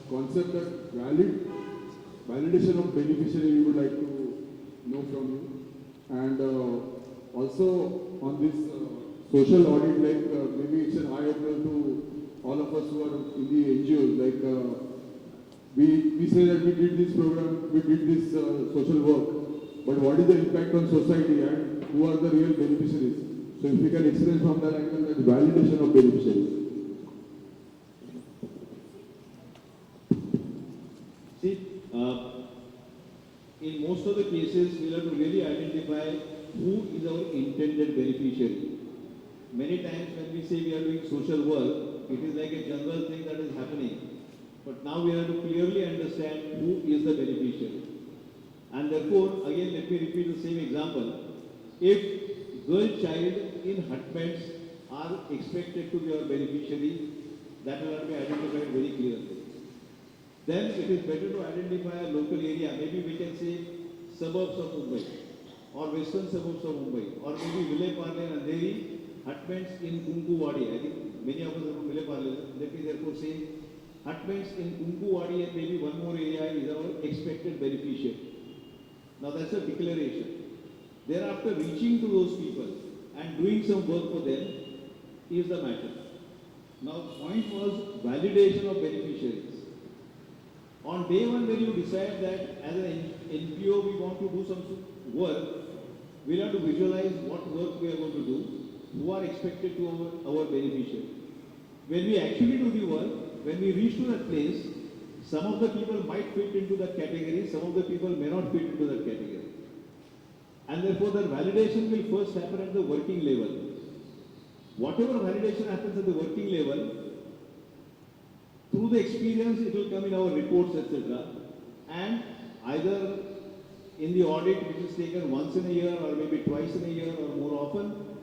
concept that validation of beneficiary we would like to know from you, and also on this social audit, like maybe it's an eye opener to all of us who are in the NGOs. Like we say that we did this program, we did this social work, but what is the impact on society and who are the real beneficiaries? So if we can explain from that angle, that validation of beneficiaries. See, in most of the cases, we have to really identify who is our intended beneficiary. Many times when we say we are doing social work, it is like a general thing that is happening. But now we have to clearly understand who is the beneficiary. And therefore, again, let me repeat the same example. If girl child in hutments are expected to be our beneficiary, that will have to be identified very clearly. Then it is better to identify a local area, maybe we can say suburbs of Mumbai, or western suburbs of Mumbai, or maybe Vile Parle and Andheri, hutments in Kunkuwadi. I think many of us are from Vile Parle. Let me therefore say hutments in Kunkuwadi and maybe one more area is our expected beneficiary. Now that's a declaration. Thereafter, reaching to those people and doing some work for them is the matter. Now, point was validation of beneficiaries. On day one, when you decide that as an NPO we want to do some work, we'll have to visualize what work we are going to do, who are expected to our beneficiary. When we actually do the work, when we reach to that place, some of the people might fit into that category, some of the people may not fit into that category. And therefore, the validation will first happen at the working level. Whatever validation happens at the working level, through the experience, it will come in our reports, etc. And either in the audit, which is taken once in a year or maybe twice in a year or more often,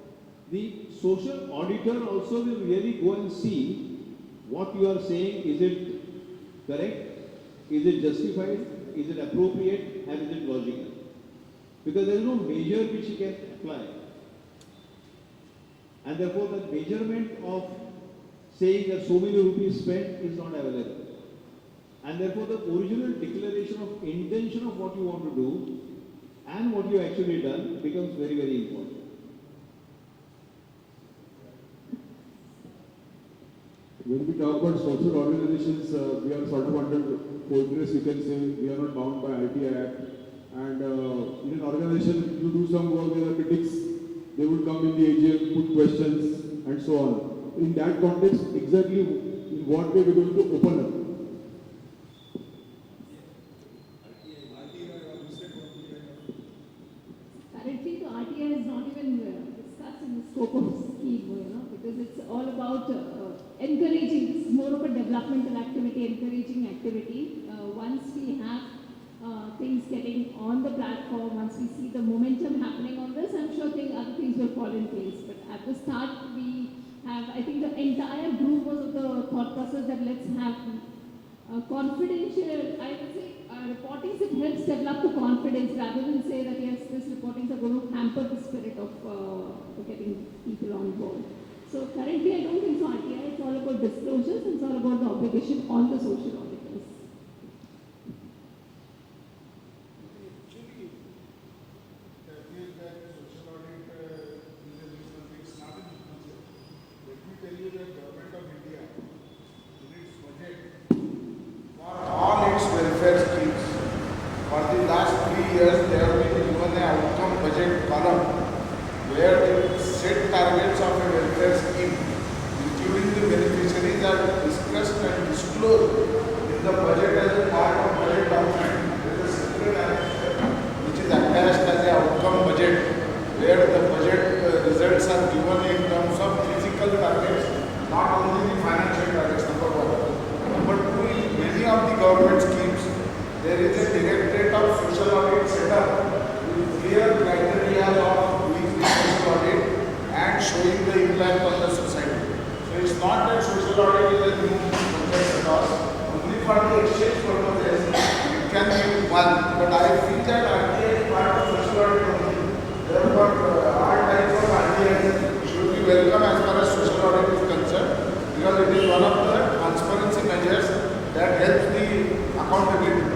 the social auditor also will really go and see what you are saying. Is it correct? Is it justified? Is it appropriate? And is it logical? Because there is no measure which he can apply. And therefore, the measurement of saying that so many rupees spent is not available. And therefore, the original declaration of intention of what you want to do and what you actually done becomes very, very important. When we talk about social organizations, we are sort of under coldness, you can say. We are not bound by RTI Act. And in an organization, you do some work, there are critics, they would come in the AGM, put questions, and so on. In that context, exactly in what way we are going to open up? Currently, the RTI is not even discussed in the scope of scheme, because it's all about encouraging. This is more of a developmental activity, encouraging activity. Once we have things getting on the platform, once we see the momentum happening on this, I'm sure other things will fall in place. But at the start, we have, I think the entire group was of the thought process that let's have confidential, I would say, reporting that helps develop the confidence rather than say that yes, this reporting are going to hamper the spirit of getting people on board. So currently, I don't think so. RTI, it's all about disclosures, it's all about the obligation on the social auditors. All its welfare schemes. For the last 3 years, they have been given an outcome budget column where the set targets of a welfare scheme, including the beneficiaries, are discussed and disclosed in the budget as a part of budget document. There is a separate annexure which is attached as an outcome budget, where the budget results are given in terms of physical targets, not only the financial targets, number one. Number two, in many of the government schemes, there is a directorate of social audit set up with clear criteria of doing the social audit and showing the impact on the society. So it's not that social audit is a new concept at all. Only for the exchange purposes, it can be one. But I feel that RTI is part of social audit only. Therefore, all types of RTI should be welcome as far as social audit is concerned, because it is one of the transparency measures that helps the accountability.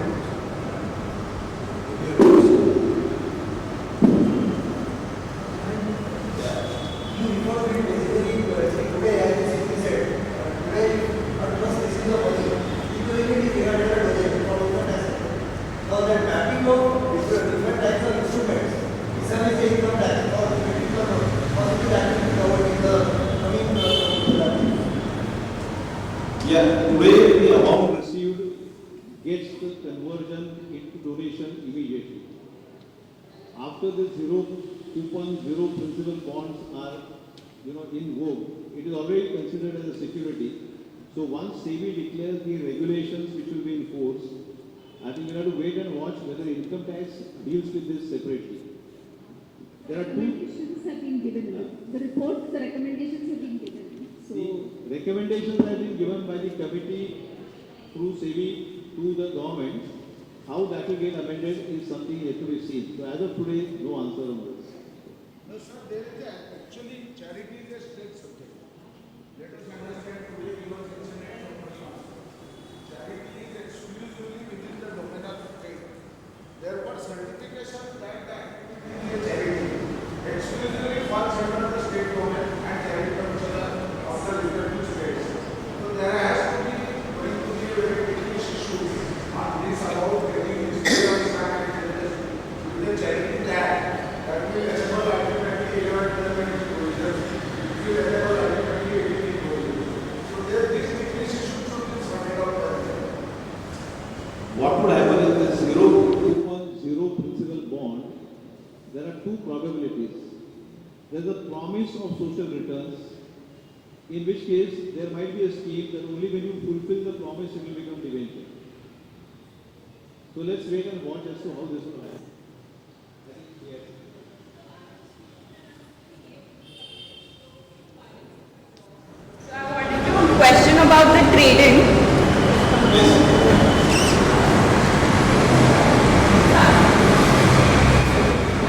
Yeah, today the amount received gets the conversion into donation immediately. After the 2.0 principal bonds are in vogue, it is already considered as a security. So once SEBI declares the regulations which will be enforced, I think we have to wait and watch whether income tax deals with this separately. There are two recommendations have been given. The report, the recommendations have been given. So the recommendations have been given by the committee through SEBI to the government. How that will get amended is something yet to be seen. So as of today, no answer on this. No, sir, there is actually charity is a state subject. Let us understand today you are mentioning charity is exclusively within the domain of state. Therefore, certification that activity is a charity exclusively falls under the state domain and charity commissioner of the respective states. So there has to be going to be a very technical issue on this about getting insurance with the charity that will enable ultimately development provisions, it will enable ultimately editing provisions. So there this technical issue should be sorted out. What would happen is the 2.0 principal bond, there are two probabilities. There is a promise of social returns in which case there might be a scheme that only when you fulfill the promise it will become debenture. So let's wait and watch as to how this will happen. So I wanted to question about the trading.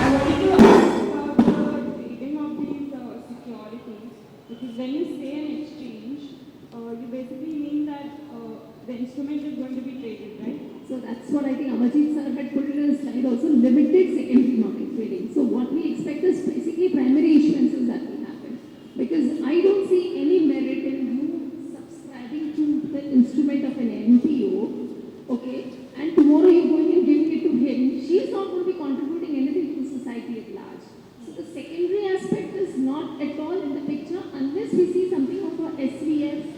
I wanted to ask about the trading of these securities, because when you say an exchange, you basically mean that the instrument is going to be traded, right? So that's what I think Amarjeet sir had put in his slide also, limited secondary market trading. So what we expect is basically primary issuances that will happen. Because I don't see any merit in you subscribing to the instrument of an NPO, okay, and tomorrow you're going and giving it to him. She's not going to be contributing anything to the society at large. So the secondary aspect is not at all in the picture unless we see something of a SVF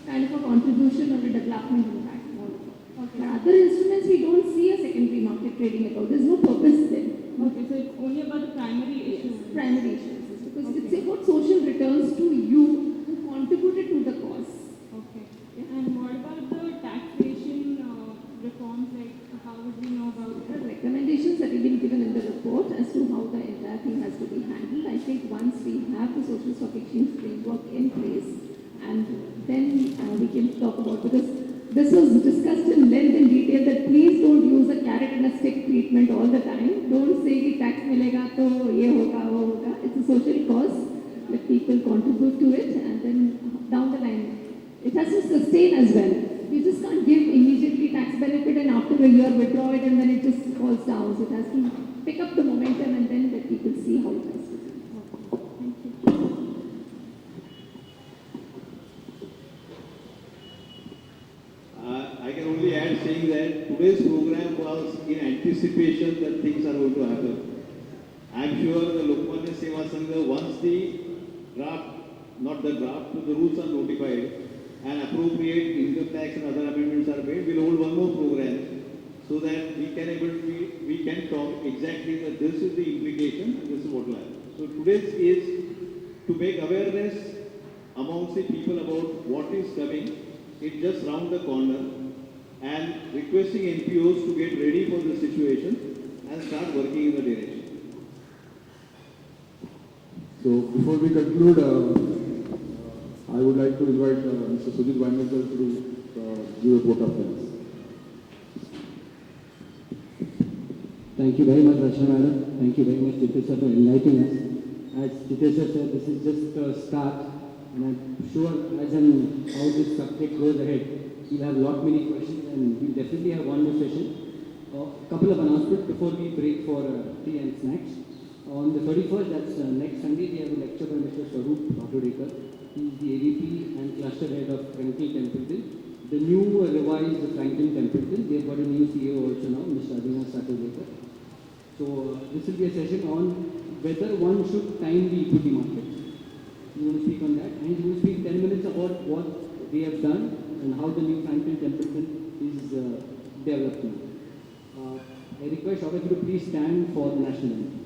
kind of a contribution or a development impact. Okay. But other instruments, we don't see a secondary market trading at all. There's no purpose there. Okay, so it's only about the primary issues. Primary issuances, because Okay. it's about social returns to you who contributed to the cause. Okay. And what about the taxation reforms? Like, how would we know about There it? are recommendations that have been given in the report as to how the entire thing has to be handled. I think once we have the social stock exchange framework in place, and then we can talk about, because this was discussed in length and detail, that please don't use a carrot and a stick treatment all the time. Don't say कि tax मिलेगा तो ये होगा वो होगा. It's a social cause. Let people contribute to it, and then down the line, it has to sustain as well. You just can't give immediately tax benefit and after a year withdraw it and then it just falls down. So it has to pick up the momentum and then let people see how it has to be. Thank you. I can only add saying that today's program was in anticipation that things are going to happen. I am sure the Lokmanya Seva Sangha, once the draft, not the draft, the rules are notified and appropriate income tax and other amendments are made, we'll hold one more program so that we can talk exactly that this is the implication and this is what will happen. So today's is to make awareness amongst the people about what is coming. It's just round the corner, and requesting NPOs to get ready for the situation and start working in the direction. So before we conclude, I would like to invite Mr. Sujit Vainekar to give a vote of thanks. Thank you very much, Rachna Madam. Thank you very much, Jitesh sir, for enlightening us. As Jitesh sir said, this is just a start, and I'm sure as in how this subject goes ahead, we'll have a lot many questions, and we'll definitely have one more session. A couple of announcements before we break for tea and snacks. On the 31st, that's next Sunday, we have a lecture by Mr. Swaroop Ratodekar. He's the AVP and cluster head of Franklin Templeton. The new revised Franklin Templeton, they've got a new CEO also now, Mr. Adina Ratodekar. So this will be a session on whether one should time the equity market. You want to speak on that, and you will speak 10 minutes about what they have done and how the new Franklin Templeton is developing. I request all of you to please stand for the national anthem.